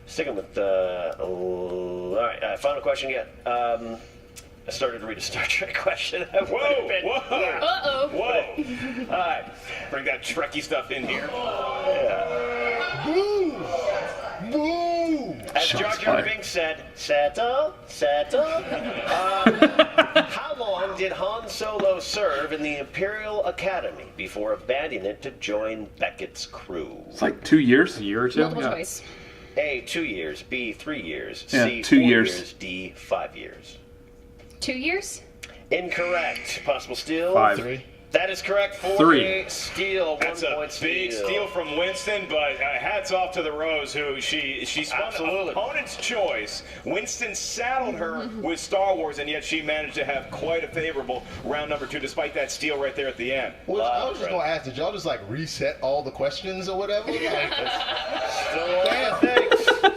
Speaker 4: Sticking with the... all right, final question yet. I started to read a Star Trek question.
Speaker 3: Whoa!
Speaker 5: Uh-oh.
Speaker 3: Whoa!
Speaker 4: All right.
Speaker 3: Bring that Trekkie stuff in here.
Speaker 6: Boo! Boo!
Speaker 4: As
Speaker 2: Shots
Speaker 4: Jar Jar
Speaker 2: fired.
Speaker 4: Binks said, settle. How long did Han Solo serve in the Imperial Academy before abandoning it to join Beckett's crew?
Speaker 2: It's like 2 years.
Speaker 1: A year or two?
Speaker 5: Multiple
Speaker 1: Yeah.
Speaker 5: choice.
Speaker 4: A, 2 years. B, 3 years.
Speaker 2: Yeah,
Speaker 4: C,
Speaker 2: 2
Speaker 4: 4
Speaker 2: years.
Speaker 4: D, 5 years.
Speaker 5: 2 years?
Speaker 4: Incorrect. Possible steal?
Speaker 1: 5.
Speaker 6: 3.
Speaker 4: That is correct. 4
Speaker 1: 3.
Speaker 4: Steal. 1
Speaker 3: That's a
Speaker 4: point
Speaker 3: big steal from Winston, but hats off to the Rose, who she spun
Speaker 4: Absolutely.
Speaker 3: opponent's choice. Winston saddled her with Star Wars, and yet she managed to have quite a favorable round number 2, despite that steal right there at the end.
Speaker 6: Well, I was just gonna ask, did y'all just like reset all the questions or whatever? Like,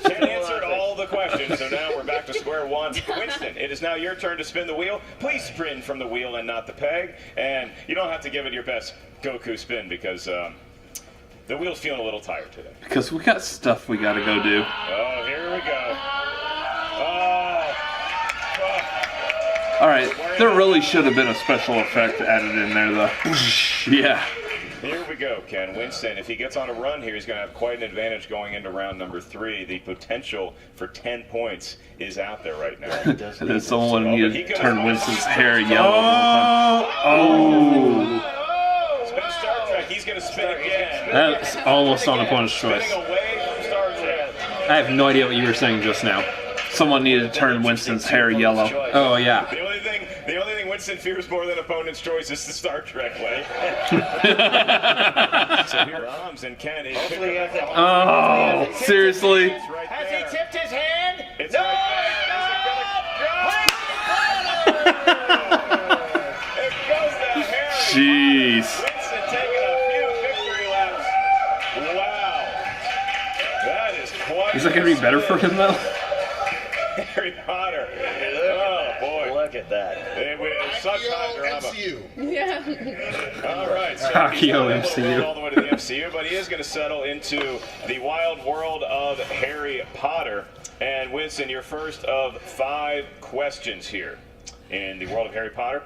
Speaker 3: Ken answered all the questions, so now we're back to square one. Winston, it is now your turn to spin the wheel. Please spin from the wheel and not the peg, and you don't have to give it your best Goku spin because the wheel's feeling a little tired today.
Speaker 2: Because we got stuff we gotta go do.
Speaker 3: Oh, here we go.
Speaker 2: All right, there really should have been a special effect added in there, though. Yeah.
Speaker 3: Here we go, Ken. Winston, if he gets on a run here, he's going to have quite an advantage going into round number 3. The potential for 10 points is out there right now.
Speaker 2: And then someone needed to turn Winston's hair yellow.
Speaker 3: Spin Star Trek. He's going to spin again.
Speaker 1: That's almost on opponent's choice.
Speaker 3: Spinning away from Star Trek.
Speaker 1: I have no idea what you were saying just now.
Speaker 2: Someone needed to turn Winston's hair yellow.
Speaker 1: Oh, yeah.
Speaker 3: The only thing Winston fears more than opponent's choice is the Star Trek way. So here comes, and Ken is
Speaker 4: Hopefully he has it.
Speaker 2: Oh, seriously?
Speaker 3: It's right
Speaker 4: Has
Speaker 3: there.
Speaker 4: he tipped his hand?
Speaker 3: It's
Speaker 4: No!
Speaker 3: right there. It goes to Harry.
Speaker 2: Jeez.
Speaker 3: Winston taking a few victory laps. Wow. That is quite.
Speaker 1: Is that going to be better for him, though?
Speaker 3: Harry Potter. Oh, boy.
Speaker 4: Look at that.
Speaker 3: It was such high drama.
Speaker 6: MCU.
Speaker 5: Yeah.
Speaker 3: All right, so
Speaker 1: Hakio
Speaker 3: he's not able to
Speaker 1: MCU.
Speaker 3: roll all the way to the MCU, but he is going to settle into the wild world of Harry Potter. And Winston, your first of 5 questions here in the world of Harry Potter.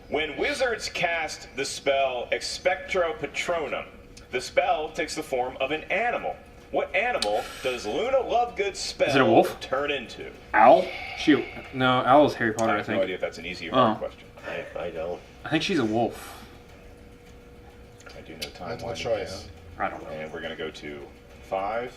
Speaker 3: When wizards cast the spell Expectro Patronum, the spell takes the form of an animal. What animal does Luna Lovegood's spell
Speaker 1: Is it a wolf?
Speaker 3: turn into?
Speaker 1: Owl? Shoot. No, Owl is Harry Potter,
Speaker 3: I
Speaker 1: I
Speaker 3: have no
Speaker 1: think.
Speaker 3: idea if that's an easy or hard question.
Speaker 4: I don't.
Speaker 1: I think she's a wolf.
Speaker 3: I do know time.
Speaker 6: Multiple
Speaker 3: winding
Speaker 6: choice.
Speaker 3: down.
Speaker 1: I don't know.
Speaker 3: And we're going to go to 5.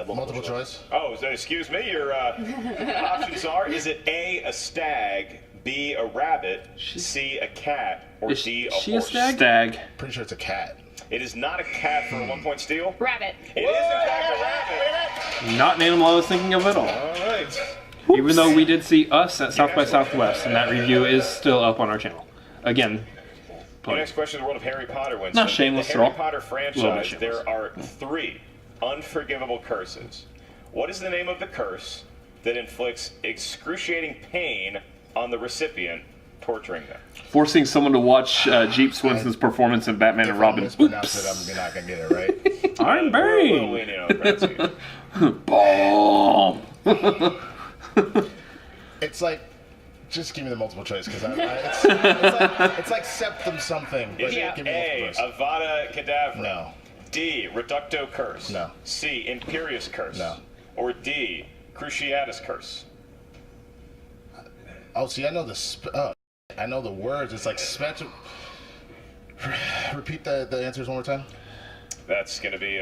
Speaker 6: Multiple choice.
Speaker 3: Oh, excuse me. Your options are: is it A, a stag, B, a rabbit, C, a cat, or
Speaker 1: Is
Speaker 3: D, a
Speaker 1: she a
Speaker 3: horse?
Speaker 1: stag?
Speaker 2: Stag.
Speaker 6: Pretty sure it's a cat.
Speaker 3: It is not a cat for a 1-point steal.
Speaker 5: Rabbit.
Speaker 3: It is in fact a rabbit.
Speaker 1: Not an animal I was thinking of at all.
Speaker 3: All right.
Speaker 1: Even though we did see us at South by Southwest, and that review is still up on our channel. Again,
Speaker 3: The next question in the world of Harry Potter, Winston.
Speaker 2: Not shameless
Speaker 3: The
Speaker 2: at
Speaker 3: Harry
Speaker 2: all.
Speaker 3: Potter
Speaker 1: Little bit
Speaker 3: franchise,
Speaker 1: shameless.
Speaker 3: there are 3 unforgivable curses. What is the name of the curse that inflicts excruciating pain on the recipient, torturing them?
Speaker 2: Forcing someone to watch Jeep Swinson's performance in Batman and Robin.
Speaker 6: Mispronounce it, I'm not gonna get it right.
Speaker 1: Iron
Speaker 3: We'll
Speaker 1: Bane!
Speaker 3: lean in on pronunciation.
Speaker 2: Bomb!
Speaker 6: It's like, just give me the multiple choice because it's like septum something. But
Speaker 3: Is it
Speaker 6: give me
Speaker 3: A,
Speaker 6: multiple choice.
Speaker 3: Avada Kedavra?
Speaker 6: No.
Speaker 3: D, Reducto Curse?
Speaker 6: No.
Speaker 3: C, Imperious Curse?
Speaker 6: No.
Speaker 3: Or D, Cruciatus Curse?
Speaker 6: Oh, see, I know I know the words. It's like spectrum. Repeat the answers one more time.
Speaker 3: That's going to be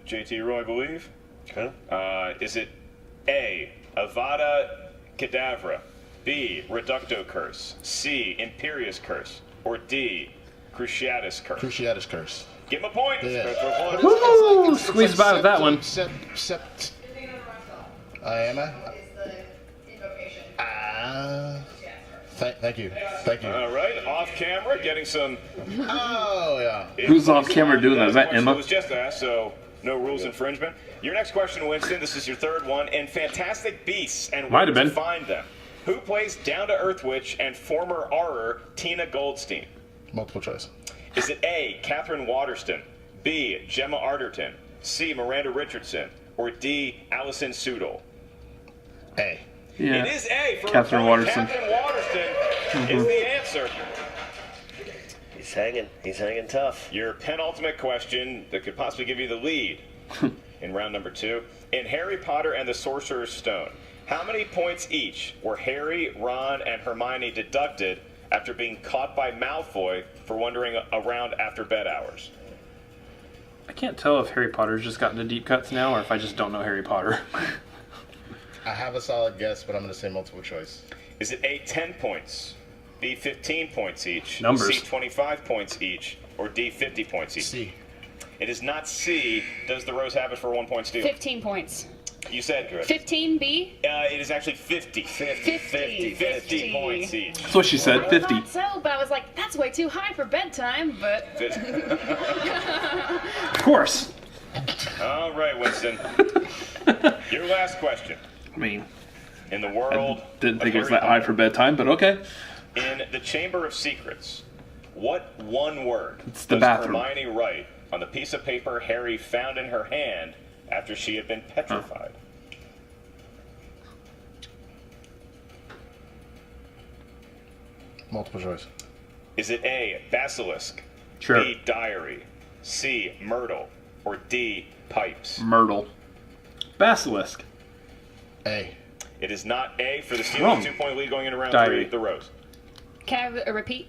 Speaker 3: JT Roy, I believe.
Speaker 4: Okay.
Speaker 3: Is it A, Avada Kedavra, B, Reducto Curse, C, Imperious Curse, or D, Cruciatus Curse?
Speaker 6: Cruciatus curse.
Speaker 3: Give him a point.
Speaker 6: Yeah.
Speaker 3: Go for a point.
Speaker 1: Woo! Squeezed by with that one.
Speaker 6: Am I? Thank you.
Speaker 3: All right, off camera, getting some.
Speaker 6: Oh yeah.
Speaker 2: Who's off camera doing that? Is that
Speaker 3: question
Speaker 2: Emma?
Speaker 3: was just asked, so no rules infringement. Your next question, Winston. This is your 3rd one. In Fantastic Beasts and
Speaker 1: Might
Speaker 3: Where
Speaker 1: have
Speaker 3: to
Speaker 1: been.
Speaker 3: Find Them, who plays Down-to-Earth Witch and former Aurer Tina Goldstein?
Speaker 6: Multiple choice.
Speaker 3: Is it A, Catherine Waterston, B, Gemma Arterton, C, Miranda Richardson, or D, Allison Sudol?
Speaker 6: A.
Speaker 2: Yeah.
Speaker 3: It is A for
Speaker 2: Catherine
Speaker 3: opponent.
Speaker 2: Waterston.
Speaker 3: Catherine Waterston is the answer.
Speaker 4: He's hanging tough.
Speaker 3: Your penultimate question that could possibly give you the lead. in round number 2. In Harry Potter and the Sorcerer's Stone, how many points each were Harry, Ron, and Hermione deducted after being caught by Malfoy for wandering around after bed hours?
Speaker 1: I can't tell if Harry Potter's just gotten to deep cuts now or if I just don't know Harry Potter.
Speaker 6: I have a solid guess, but I'm going to say multiple choice.
Speaker 3: Is it A, 10 points, B, 15 points each,
Speaker 1: Numbers.
Speaker 3: C, 25 points each, or D, 50 points each?
Speaker 6: C.
Speaker 3: It is not C. Does the Rose have it for 1 point steal?
Speaker 5: 15 points.
Speaker 3: You said good.
Speaker 5: 15 B.
Speaker 3: It is actually 50. 50 points each.
Speaker 2: That's what she said, 50.
Speaker 5: I thought so, but I was like, that's way too high for bedtime. But
Speaker 1: Of course.
Speaker 3: All right, Winston. Your last question.
Speaker 2: I mean,
Speaker 3: In the world
Speaker 2: I didn't
Speaker 3: of
Speaker 2: think it was
Speaker 3: Harry
Speaker 2: that high
Speaker 3: Potter,
Speaker 2: for bedtime, but okay.
Speaker 3: In the Chamber of Secrets, what one word
Speaker 2: It's the
Speaker 3: does
Speaker 2: bathroom.
Speaker 3: Hermione write on the piece of paper Harry found in her hand after she had been petrified?
Speaker 6: Multiple choice.
Speaker 3: Is it A, basilisk,
Speaker 1: Sure.
Speaker 3: B, diary, C, myrtle, or D, pipes?
Speaker 2: Myrtle.
Speaker 1: Basilisk.
Speaker 6: A.
Speaker 3: It is not A for the steal
Speaker 1: Wrong.
Speaker 3: of 2-point lead going into round
Speaker 1: Diary.
Speaker 3: 3, the Rose.
Speaker 5: can I have a repeat?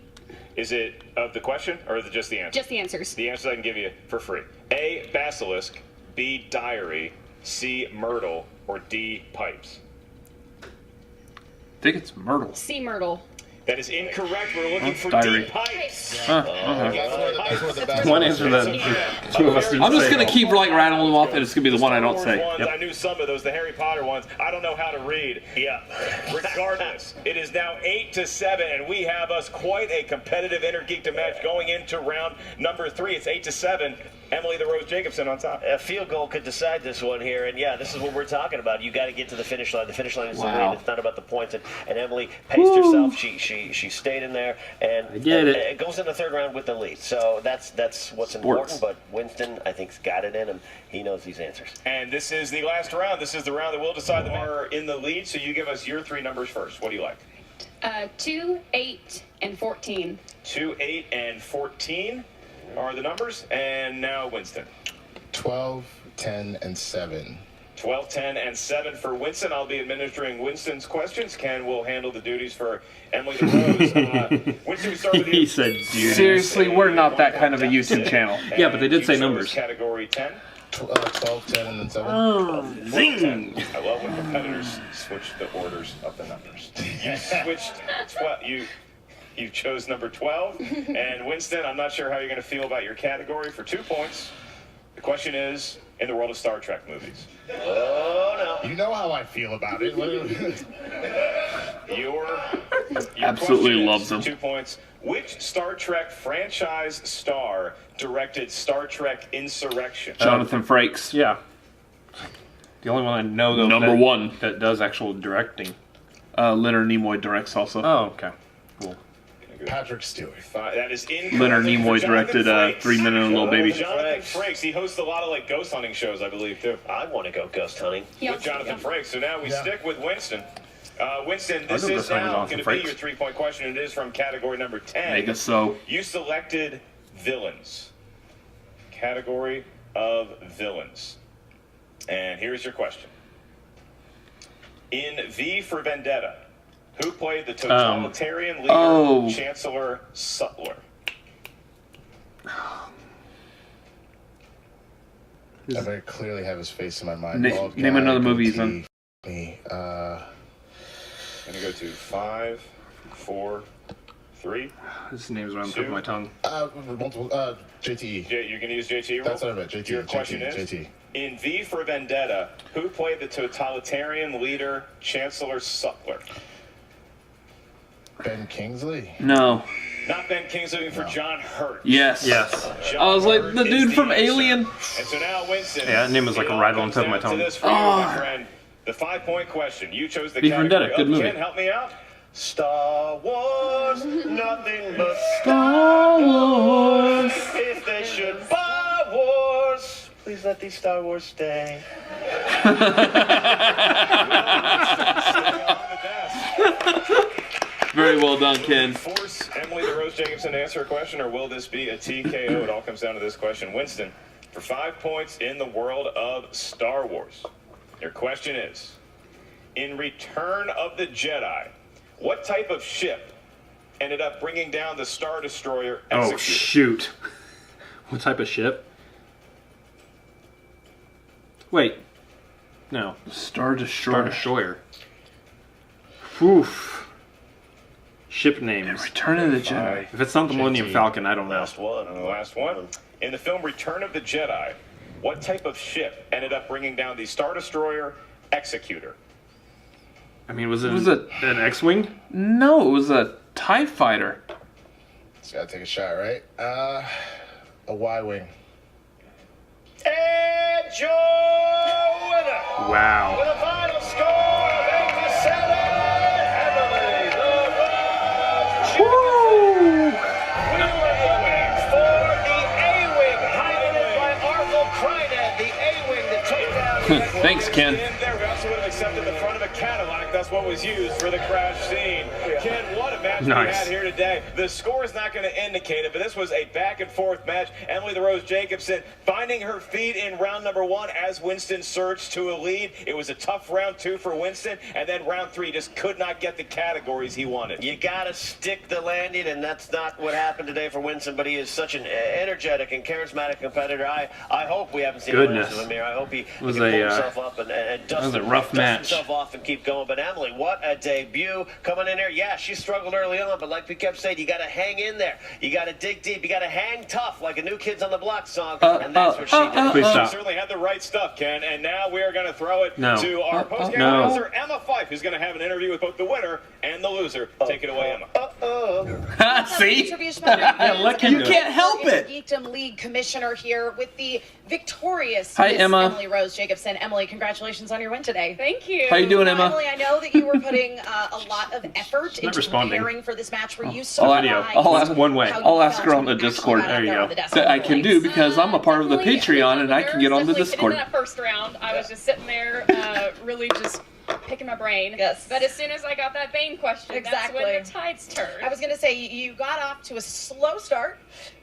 Speaker 3: Is it of the question or is it just the answer?
Speaker 5: Just the answers.
Speaker 3: The answers I can give you for free. A, basilisk, B, diary, C, myrtle, or D, pipes.
Speaker 2: I think it's Myrtle.
Speaker 5: C Myrtle.
Speaker 3: That is incorrect. We're looking for
Speaker 2: diary.
Speaker 3: D, pipes.
Speaker 6: That's where the best
Speaker 1: One answer that two of us didn't
Speaker 2: I'm just
Speaker 1: say.
Speaker 2: going to keep like rattling them off, and it's going to be the one I don't
Speaker 3: Wars
Speaker 2: say.
Speaker 3: ones,
Speaker 1: Yep.
Speaker 3: I knew some of those. The Harry Potter ones, I don't know how to read. Yeah. Regardless, it is now 8-7, and we have us quite a competitive Innergeekdom match going into round number 3. It's 8-7. Emily the Rose Jacobson on top.
Speaker 4: A field goal could decide this one here, and yeah, this is what we're talking about. You got to get to the finish line. The finish line is the
Speaker 2: Wow.
Speaker 4: lead. It's not about the points. And Emily paced herself. She stayed in there, and
Speaker 1: I get it.
Speaker 4: and goes in the third round with the lead. So that's what's important. But Winston, I think, has got it in him. He knows these answers.
Speaker 3: And this is the last round. This is the round that will decide the winner in the lead. So you give us your 3 numbers first. What do you like?
Speaker 5: 2, 8, and 14.
Speaker 3: 2, 8, and 14 are the numbers. And now Winston.
Speaker 6: 12, 10, and 7.
Speaker 3: 12, 10, and 7 for Winston. I'll be administering Winston's questions. Ken will handle the duties for Emily the Rose. Winston, we start with you.
Speaker 1: He said, dude.
Speaker 2: Seriously, we're not that kind of a YouTube channel.
Speaker 1: Yeah, but they did
Speaker 3: You
Speaker 1: say
Speaker 3: chose
Speaker 1: numbers.
Speaker 3: Category 10.
Speaker 6: 12, 10, and then 7.
Speaker 1: Zing!
Speaker 3: I love when competitors switch the orders of the numbers. You switched 12. You chose number 12. And Winston, I'm not sure how you're going to feel about your category for 2 points. The question is, in the world of Star Trek movies.
Speaker 4: Oh no!
Speaker 6: You know how I feel about it.
Speaker 3: Your
Speaker 2: Absolutely
Speaker 3: question
Speaker 2: loves
Speaker 3: is,
Speaker 2: them.
Speaker 3: 2 points. Which Star Trek franchise star directed Star Trek Insurrection?
Speaker 2: Jonathan Frakes.
Speaker 1: Yeah. The only one I know, though,
Speaker 2: Number
Speaker 1: that,
Speaker 2: one.
Speaker 1: that does actual directing.
Speaker 2: Leonard Nimoy directs also.
Speaker 1: Oh, okay. Cool.
Speaker 6: Patrick Stewart.
Speaker 3: That is incorrect.
Speaker 2: Leonard Nimoy
Speaker 3: Jonathan
Speaker 2: directed
Speaker 3: Frakes.
Speaker 2: 3 Men and a Little Baby.
Speaker 3: Jonathan Frakes. He hosts a lot of like ghost hunting shows, I believe, too.
Speaker 4: I want to go ghost hunting.
Speaker 3: With Jonathan Frakes. So now we
Speaker 6: Yeah.
Speaker 3: stick with Winston. Winston, this
Speaker 1: know
Speaker 3: is
Speaker 1: this one was
Speaker 3: now
Speaker 1: Jonathan
Speaker 3: going to be
Speaker 1: Frakes.
Speaker 3: your 3-point question. It is from category number 10.
Speaker 2: Make us so.
Speaker 3: You selected villains. Category of villains. And here's your question. In V for Vendetta, who played the totalitarian leader, Chancellor Sutler?
Speaker 6: I very clearly have his face in my mind.
Speaker 2: Name
Speaker 6: Bald guy,
Speaker 2: another movie he's
Speaker 6: goatee,
Speaker 2: in.
Speaker 6: me.
Speaker 3: I'm going to go to 5, 4, 3.
Speaker 1: His name's right on the tip of my tongue.
Speaker 6: Multiple. JTE.
Speaker 3: You're going to use JT?
Speaker 6: That's what I meant. JT.
Speaker 3: Your question is,
Speaker 6: JT.
Speaker 3: in V for Vendetta, who played the totalitarian leader, Chancellor Sutler?
Speaker 6: Ben Kingsley.
Speaker 2: No.
Speaker 3: Not Ben Kingsley, looking for John Hurt.
Speaker 2: Yes.
Speaker 1: Yes.
Speaker 3: John
Speaker 2: I was like,
Speaker 3: Hurt
Speaker 2: the
Speaker 3: is
Speaker 2: dude from
Speaker 3: answer.
Speaker 2: Alien.
Speaker 3: And so now Winston.
Speaker 1: Yeah, that name was like
Speaker 3: it all
Speaker 1: right on the
Speaker 3: comes
Speaker 1: tip of my
Speaker 3: down to
Speaker 1: tongue.
Speaker 3: this for you, my friend. The 5-point question. You chose the
Speaker 1: V for
Speaker 3: category.
Speaker 1: Vendetta, good movie.
Speaker 3: Ken, help me out.
Speaker 4: Star Wars, nothing but
Speaker 2: Star Wars.
Speaker 4: if they should buy wars. Please let these Star Wars stay.
Speaker 2: Very well done, Ken.
Speaker 3: Force Emily the Rose Jacobson to answer a question, or will this be a TKO? It all comes down to this question. Winston, for for 5 points in the world of Star Wars. Your question is, in Return of the Jedi, what type of ship ended up bringing down the Star Destroyer Executor?
Speaker 1: Oh, shoot. What type of ship? Wait. No.
Speaker 2: Star Destroyer.
Speaker 1: Star Destroyer. Oof. Ship names.
Speaker 2: Return of the Jedi.
Speaker 1: If it's not the Millennium
Speaker 6: JT.
Speaker 1: Falcon, I don't know.
Speaker 4: Last one.
Speaker 3: And the last one. In the film Return of the Jedi, what type of ship ended up bringing down the Star Destroyer Executor?
Speaker 1: I mean, was it,
Speaker 2: Was it-
Speaker 1: an X-Wing?
Speaker 2: No, it was a TIE fighter.
Speaker 6: Just gotta take a shot, right? A Y-wing.
Speaker 3: And your winner,
Speaker 1: Wow.
Speaker 3: with a final score of 8-7, Emily the Rose. We were A-Wing for the A-Wing, piloted by Arthur Krynet, the A-Wing that took down.
Speaker 2: Thanks, Ken.
Speaker 3: In there, we also would have accepted the front of a Cadillac. That's what was used for the crash scene. Ken, what a match we
Speaker 1: Nice.
Speaker 3: had here today. The score is not going to indicate it, but this was a back-and-forth match. Emily the Rose Jacobson finding her feet in round number 1 as Winston surged to a lead. It was a tough round 2 for Winston, and then round 3 just could not get the categories he wanted.
Speaker 4: You gotta stick the landing, and that's not what happened today for Winston, but he is such an energetic and charismatic competitor. I hope we haven't seen the
Speaker 1: Goodness.
Speaker 4: last of him here. I hope he
Speaker 1: Was
Speaker 4: can
Speaker 1: a,
Speaker 4: pull himself up and dust,
Speaker 1: was a rough
Speaker 4: dust
Speaker 1: match.
Speaker 4: himself off and keep going. But Emily, what a debut coming in there. Yeah, she struggled early on, but like we kept saying, you gotta hang in there. You gotta dig deep. You gotta hang tough like a New Kids on the Block song, and that's what she did.
Speaker 1: Please
Speaker 3: She
Speaker 1: stop.
Speaker 3: certainly had the right stuff, Ken, and now we are going to throw it
Speaker 1: No.
Speaker 3: to our post-game
Speaker 1: No.
Speaker 3: announcer, Emma Fife, who's going to have an interview with both the winner and the loser. Take it away, Emma.
Speaker 2: See?
Speaker 1: Yeah, let Ken
Speaker 2: You
Speaker 1: do it.
Speaker 2: can't help it.
Speaker 7: Geekdom League Commissioner here with the victorious
Speaker 2: Hi,
Speaker 7: Miss
Speaker 2: Emma.
Speaker 7: Emily Rose Jacobson. Emily, congratulations on your win today.
Speaker 5: Thank you.
Speaker 2: How you doing, Emma?
Speaker 7: Emily, I know that you were putting a lot of effort into
Speaker 1: responding.
Speaker 7: preparing for this match. Were you
Speaker 2: I'll-
Speaker 1: video.
Speaker 7: surprised
Speaker 2: I'll ask-
Speaker 1: one way.
Speaker 7: how you
Speaker 2: I'll ask
Speaker 7: felt
Speaker 2: her on
Speaker 7: when
Speaker 2: the
Speaker 7: you actually
Speaker 2: Discord.
Speaker 7: got
Speaker 1: There
Speaker 7: out
Speaker 1: you
Speaker 7: on
Speaker 1: go.
Speaker 7: the desk
Speaker 2: That I can do
Speaker 7: points?
Speaker 2: because I'm a part of the
Speaker 5: Definitely
Speaker 2: Patreon and I can get on the
Speaker 5: definitely
Speaker 2: Discord.
Speaker 5: In that first round, I was just sitting there, really just picking my brain.
Speaker 7: Yes.
Speaker 5: But as soon as I got that Bane question,
Speaker 7: Exactly.
Speaker 5: that's when the tides turned.
Speaker 7: I was going to say, you got off to a slow start,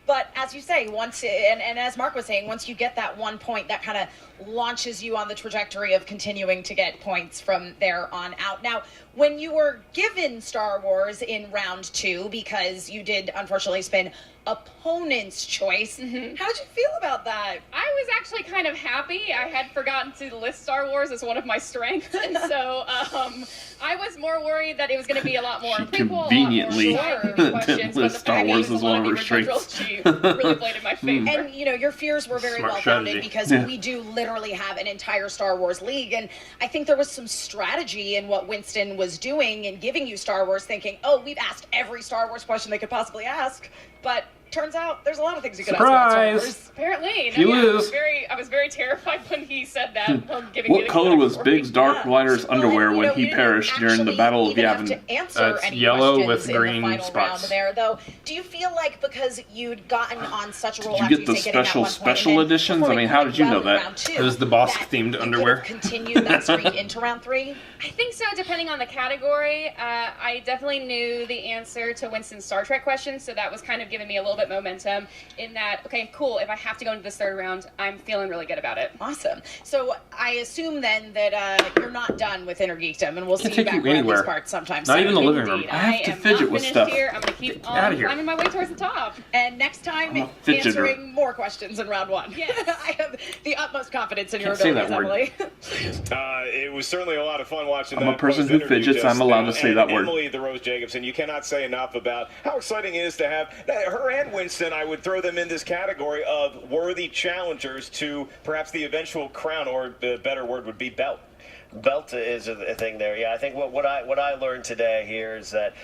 Speaker 7: but as you say, once, and as Mark was saying, once you get that 1 point, that kind of launches you on the trajectory of continuing to get points from there on out. Now, when you were given Star Wars in round 2, because you did unfortunately spin opponent's choice, how'd you feel about that?
Speaker 5: I was actually kind of happy. I had forgotten to list Star Wars as one of my strengths, and so I was more worried that it was going to be a lot more
Speaker 2: She
Speaker 5: prequel,
Speaker 2: conveniently
Speaker 5: a lot more shorter questions.
Speaker 2: didn't
Speaker 5: but
Speaker 2: list
Speaker 5: the
Speaker 2: Star
Speaker 5: fact that
Speaker 2: Wars
Speaker 5: it was
Speaker 2: as
Speaker 5: a lot
Speaker 2: one of her
Speaker 5: original
Speaker 2: strengths.
Speaker 5: she really played in my favor.
Speaker 7: And you know, your fears were very
Speaker 1: Smart
Speaker 7: well founded
Speaker 1: strategy.
Speaker 7: because
Speaker 2: Yeah.
Speaker 7: we do literally have an entire Star Wars league, and I think there was some strategy in what Winston was doing in giving you Star Wars, thinking, oh, we've asked every Star Wars question they could possibly ask, but turns out there's a lot of things you could ask about Star
Speaker 1: Surprise!
Speaker 7: Wars.
Speaker 5: Apparently,
Speaker 1: You
Speaker 5: I
Speaker 1: lose.
Speaker 5: was very terrified when he said that. Giving me
Speaker 2: What
Speaker 5: the
Speaker 2: color was
Speaker 5: category.
Speaker 2: Biggs Dark Rider's
Speaker 7: Well,
Speaker 2: underwear
Speaker 7: and, you
Speaker 2: when
Speaker 7: know,
Speaker 2: he
Speaker 7: you didn't
Speaker 2: perished during the
Speaker 7: actually
Speaker 2: Battle of
Speaker 7: even have
Speaker 2: Yavin?
Speaker 7: to answer
Speaker 1: It's
Speaker 7: any
Speaker 1: yellow
Speaker 7: questions
Speaker 1: with
Speaker 7: in the
Speaker 1: green
Speaker 7: final
Speaker 1: spots.
Speaker 7: round there, though. Do you feel like because you'd gotten on such a roll
Speaker 2: Did you
Speaker 7: after
Speaker 2: get the
Speaker 7: say getting that
Speaker 2: special
Speaker 7: 1 point,
Speaker 2: special
Speaker 7: and then
Speaker 2: editions?
Speaker 7: before
Speaker 2: I
Speaker 7: we
Speaker 2: mean, how
Speaker 7: played
Speaker 2: did you know
Speaker 7: round
Speaker 2: that?
Speaker 7: round 2,
Speaker 1: It was the Bosk
Speaker 7: that
Speaker 1: themed
Speaker 7: you could
Speaker 1: underwear.
Speaker 7: have continued that streak into round 3?
Speaker 5: I think so, depending on the category. I definitely knew the answer to Winston's Star Trek question, so that was kind of giving me a little bit momentum in that, okay, cool, if I have to go into this third round, I'm feeling really good about it.
Speaker 7: Awesome. So I assume then that you're not done with Innergeekdom, and we'll see
Speaker 1: Can't
Speaker 7: you
Speaker 1: take
Speaker 7: back
Speaker 1: you
Speaker 7: around
Speaker 1: anywhere.
Speaker 7: these parts sometime
Speaker 1: Not
Speaker 7: soon.
Speaker 1: even the living room.
Speaker 5: Indeed,
Speaker 2: I have to
Speaker 5: am
Speaker 2: fidget
Speaker 5: not
Speaker 2: with
Speaker 5: finished
Speaker 2: stuff.
Speaker 5: here. I'm going to keep
Speaker 1: Get outta
Speaker 5: on
Speaker 1: here.
Speaker 5: climbing my way towards the top.
Speaker 7: And next time,
Speaker 2: I'm a fidgeter.
Speaker 7: answering more questions in round 1.
Speaker 5: Yes.
Speaker 7: I have the utmost confidence in your
Speaker 1: Can't say
Speaker 7: abilities,
Speaker 1: that word.
Speaker 7: Emily.
Speaker 3: It was certainly a lot of fun watching
Speaker 2: I'm
Speaker 3: that
Speaker 2: a person who
Speaker 3: post-interview
Speaker 2: fidgets.
Speaker 3: just
Speaker 2: I'm allowed
Speaker 3: now.
Speaker 2: to say
Speaker 3: And
Speaker 2: that word.
Speaker 3: Emily the Rose Jacobson, you cannot say enough about how exciting it is to have her and Winston. I would throw them in this category of worthy challengers to perhaps the eventual crown, or the better word would be belt.
Speaker 4: Belt is a thing there. Yeah, I think what I learned today here is that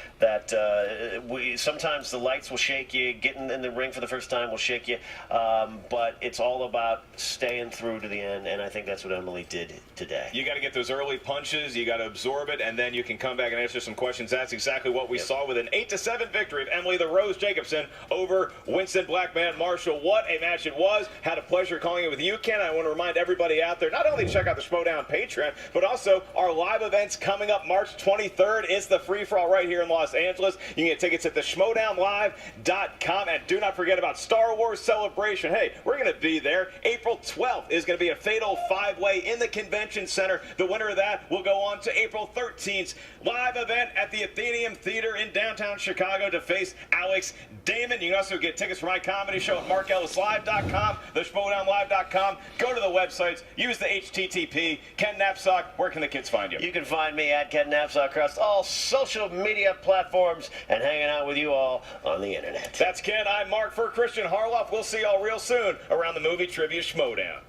Speaker 4: we sometimes the lights will shake you. Getting in the ring for the first time will shake you, but it's all about staying through to the end, and I think that's what Emily did today.
Speaker 3: You got to get those early punches. You got to absorb it, and then you can come back and answer some questions. That's exactly what we saw with an 8-7 victory of Emily the Rose Jacobson over Winston Blackman Marshall. What a match it was. Had a pleasure calling it with you, Ken. I want to remind everybody out there not only to check out the Schmoedown Patreon, but also our live events coming up March 23rd is the free-for-all right here in Los Angeles. You can get tickets at the Schmoedownlive.com, and do not forget about Star Wars Celebration. Hey, we're going to be there. April 12th is going to be a fatal 5-way in the Convention Center. The winner of that will go on to April 13th's live event at the Athenaeum Theater in downtown Chicago to face Alex Damon. You can also get tickets for my comedy show at markellislive.com, the Schmoedownlive.com. Go to the websites, use the HTTP. Ken Knapsack, where can the kids find you?
Speaker 4: You can find me at Ken Knapsack across all social media platforms and hanging out with you all on the internet.
Speaker 3: That's Ken. I'm Mark for Christian Harloff. We'll see y'all real soon around the movie trivia Schmoedown.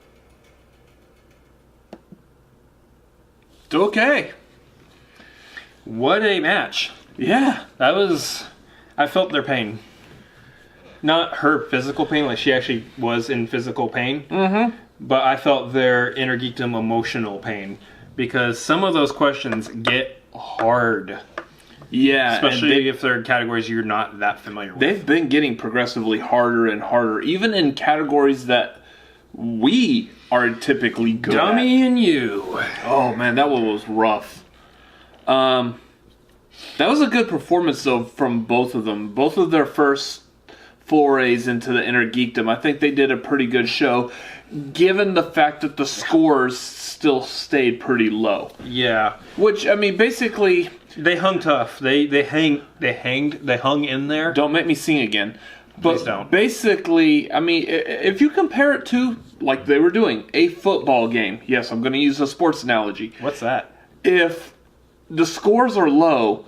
Speaker 2: Okay.
Speaker 1: What a match.
Speaker 2: Yeah.
Speaker 1: I felt their pain. Not her physical pain, like she actually was in physical pain. Mm-hmm. But I felt their Inner Geekdom emotional pain. Because some of those questions get hard.
Speaker 2: Yeah.
Speaker 1: Especially if they're categories you're not that familiar with.
Speaker 2: They've been getting progressively harder and harder. Even in categories that we are typically good
Speaker 1: Dummy
Speaker 2: at.
Speaker 1: and you.
Speaker 2: Oh, man, that one was rough. That was a good performance, though, from both of them. Both of their first forays into the Inner Geekdom. I think they did a pretty good show, given the fact that the scores still stayed pretty low.
Speaker 1: Yeah.
Speaker 2: Which, I mean, basically...
Speaker 1: They hung tough. They hung in there.
Speaker 2: Don't make me sing again.
Speaker 1: Please
Speaker 2: But
Speaker 1: don't.
Speaker 2: basically, I mean, if you compare it to, like they were doing, a football game. Yes, I'm going to use a sports analogy.
Speaker 1: What's that?
Speaker 2: If the scores are low,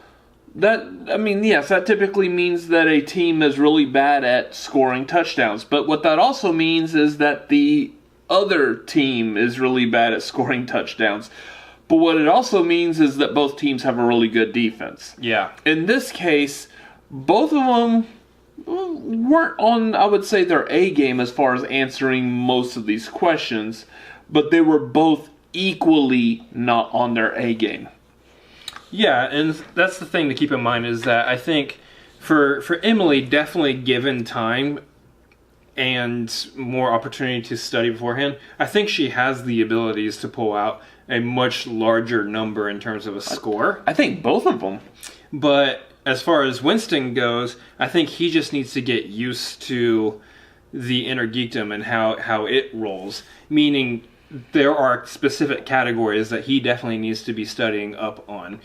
Speaker 2: yes, that typically means that a team is really bad at scoring touchdowns. But what that also means is that the other team is really bad at scoring touchdowns. But what it also means is that both teams have a really good defense.
Speaker 1: Yeah.
Speaker 2: In this case, both of them weren't on, I would say, their A game as far as answering most of these questions, but they were both equally not on their A game.
Speaker 1: Yeah, and that's the thing to keep in mind is that I think for Emily, definitely given time and more opportunity to study beforehand, I think she has the abilities to pull out a much larger number in terms of a score.
Speaker 2: I think both of them.
Speaker 1: But as far as Winston goes, I think he just needs to get used to the Inner Geekdom and how it rolls. Meaning, there are specific categories that he definitely needs to be studying up on.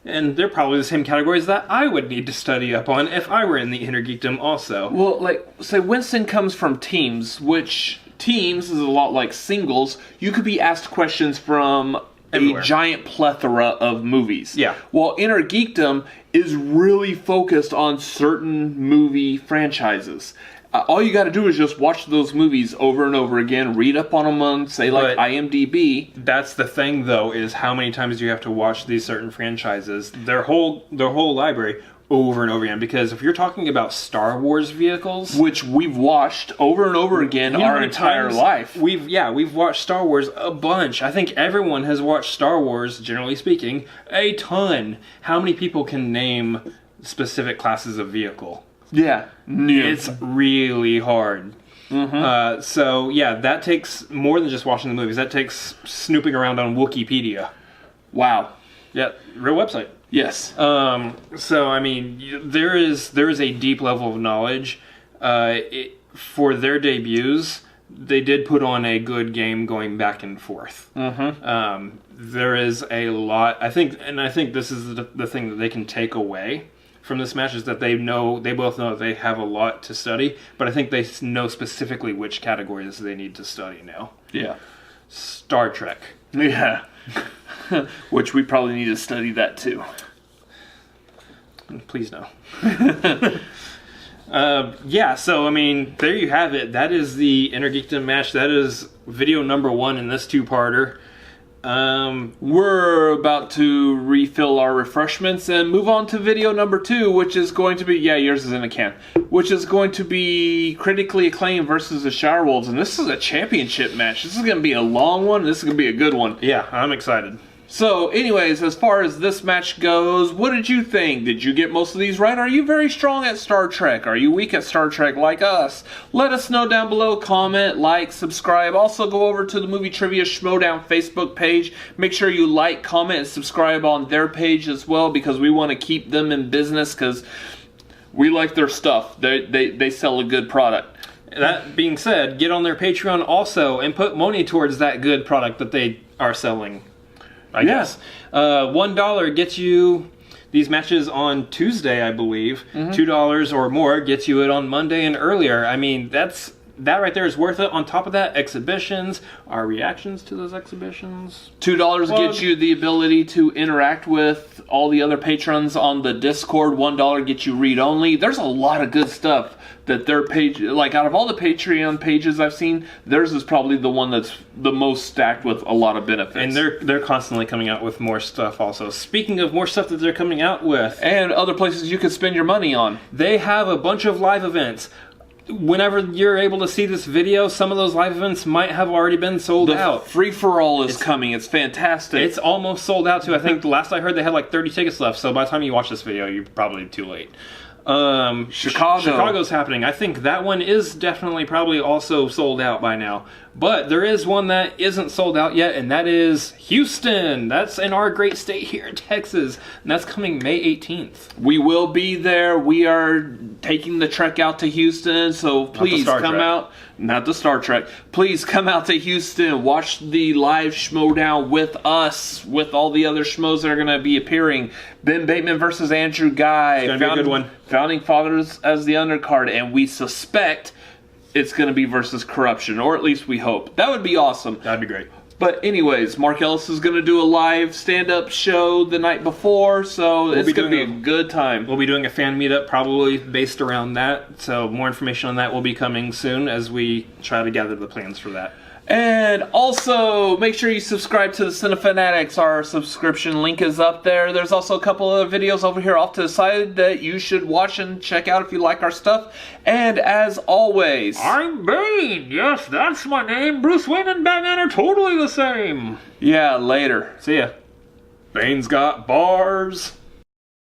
Speaker 1: And they're probably the same categories that I would need to study up on if I were in the Inner Geekdom also.
Speaker 2: Well, like, say Winston comes from teams, which teams is a lot like singles. You could be asked questions from
Speaker 1: everywhere.
Speaker 2: A giant plethora of movies.
Speaker 1: Yeah.
Speaker 2: While Inner Geekdom is really focused on certain movie franchises. All you got to do is just watch those movies over and over again, read up on them on, say, like IMDb.
Speaker 1: That's the thing, though, is how many times do you have to watch these certain franchises, their whole library, over and over again. Because if you're talking about Star Wars vehicles,
Speaker 2: which we've watched over and over again our entire life.
Speaker 1: We've watched Star Wars a bunch. I think everyone has watched Star Wars, generally speaking, a ton. How many people can name specific classes of vehicle?
Speaker 2: Yeah.
Speaker 1: It's really hard. Mm-hmm. So, yeah, that takes more than just watching the movies. That takes snooping around on Wikipedia.
Speaker 2: Wow.
Speaker 1: Yeah, real website.
Speaker 2: Yes.
Speaker 1: So, I mean, there is a deep level of knowledge. For their debuts, they did put on a good game going back and forth. Mm-hmm. There is a lot. I think this is the thing that they can take away from this match is that they both know that they have a lot to study, but I think they know specifically which categories they need to study now.
Speaker 2: Yeah.
Speaker 1: Star Trek.
Speaker 2: Yeah. Which we probably need to study that too.
Speaker 1: Please no. Yeah, so I mean, there you have it. That is the Inner Geekdom match. That is video number 1 in this 2-parter.
Speaker 2: We're about to refill our refreshments and move on to video number 2, which is going to be, yours is in a can, which is going to be Critically Acclaimed versus the Shirewolves, and this is a championship match. This is going to be a long one, this is going to be a good one.
Speaker 1: Yeah, I'm excited.
Speaker 2: So, anyways, as far as this match goes, what did you think? Did you get most of these right? Are you very strong at Star Trek? Are you weak at Star Trek like us? Let us know down below. Comment, like, subscribe. Also, go over to the Movie Trivia Schmoedown Facebook page. Make sure you like, comment, and subscribe on their page as well, because we want to keep them in business, because we like their stuff. They sell a good product.
Speaker 1: That being said, get on their Patreon also and put money towards that good product that they are selling. I guess. $1 gets you these matches on Tuesday, I believe. $2 or more gets you it on Monday and earlier. I mean, that right there is worth it. On top of that, exhibitions, our reactions to those exhibitions.
Speaker 2: $2 gets you the ability to interact with all the other patrons on the Discord. $1 gets you read only. There's a lot of good stuff that their page, like out of all the Patreon pages I've seen, theirs is probably the one that's the most stacked with a lot of benefits.
Speaker 1: And they're constantly coming out with more stuff also. Speaking of more stuff that they're coming out with.
Speaker 2: And other places you could spend your money on.
Speaker 1: They have a bunch of live events. Whenever you're able to see this video, some of those live events might have already been sold out.
Speaker 2: Free-for-all is coming. It's fantastic.
Speaker 1: It's almost sold out too. I think the last I heard they had like 30 tickets left, so by the time you watch this video, you're probably too late. Chicago's happening. I think that one is definitely probably also sold out by now. But there is one that isn't sold out yet, and that is Houston. That's in our great state here in Texas, and that's coming May 18th.
Speaker 2: We will be there. We are taking the trek out to Houston, so please come out. Not the Star Trek. Please come out to Houston. Watch the live Schmoedown with us, with all the other schmoes that are going to be appearing. Ben Bateman versus Andrew Guy.
Speaker 1: It's going to be a good one.
Speaker 2: Founding Fathers as the undercard, and we suspect it's going to be versus Corruption, or at least we hope. That would be awesome.
Speaker 1: That'd be great.
Speaker 2: But anyways, Mark Ellis is going to do a live stand-up show the night before, so it's going to be a good time.
Speaker 1: We'll be doing a fan meetup probably based around that, so more information on that will be coming soon as we try to gather the plans for that.
Speaker 2: And also, make sure you subscribe to the Cinefanatics. Our subscription link is up there. There's also a couple of videos over here off to the side that you should watch and check out if you like our stuff. And as always,
Speaker 1: I'm Bane. Yes, that's my name. Bruce Wayne and Batman are totally the same.
Speaker 2: Yeah, later.
Speaker 1: See ya. Bane's got bars.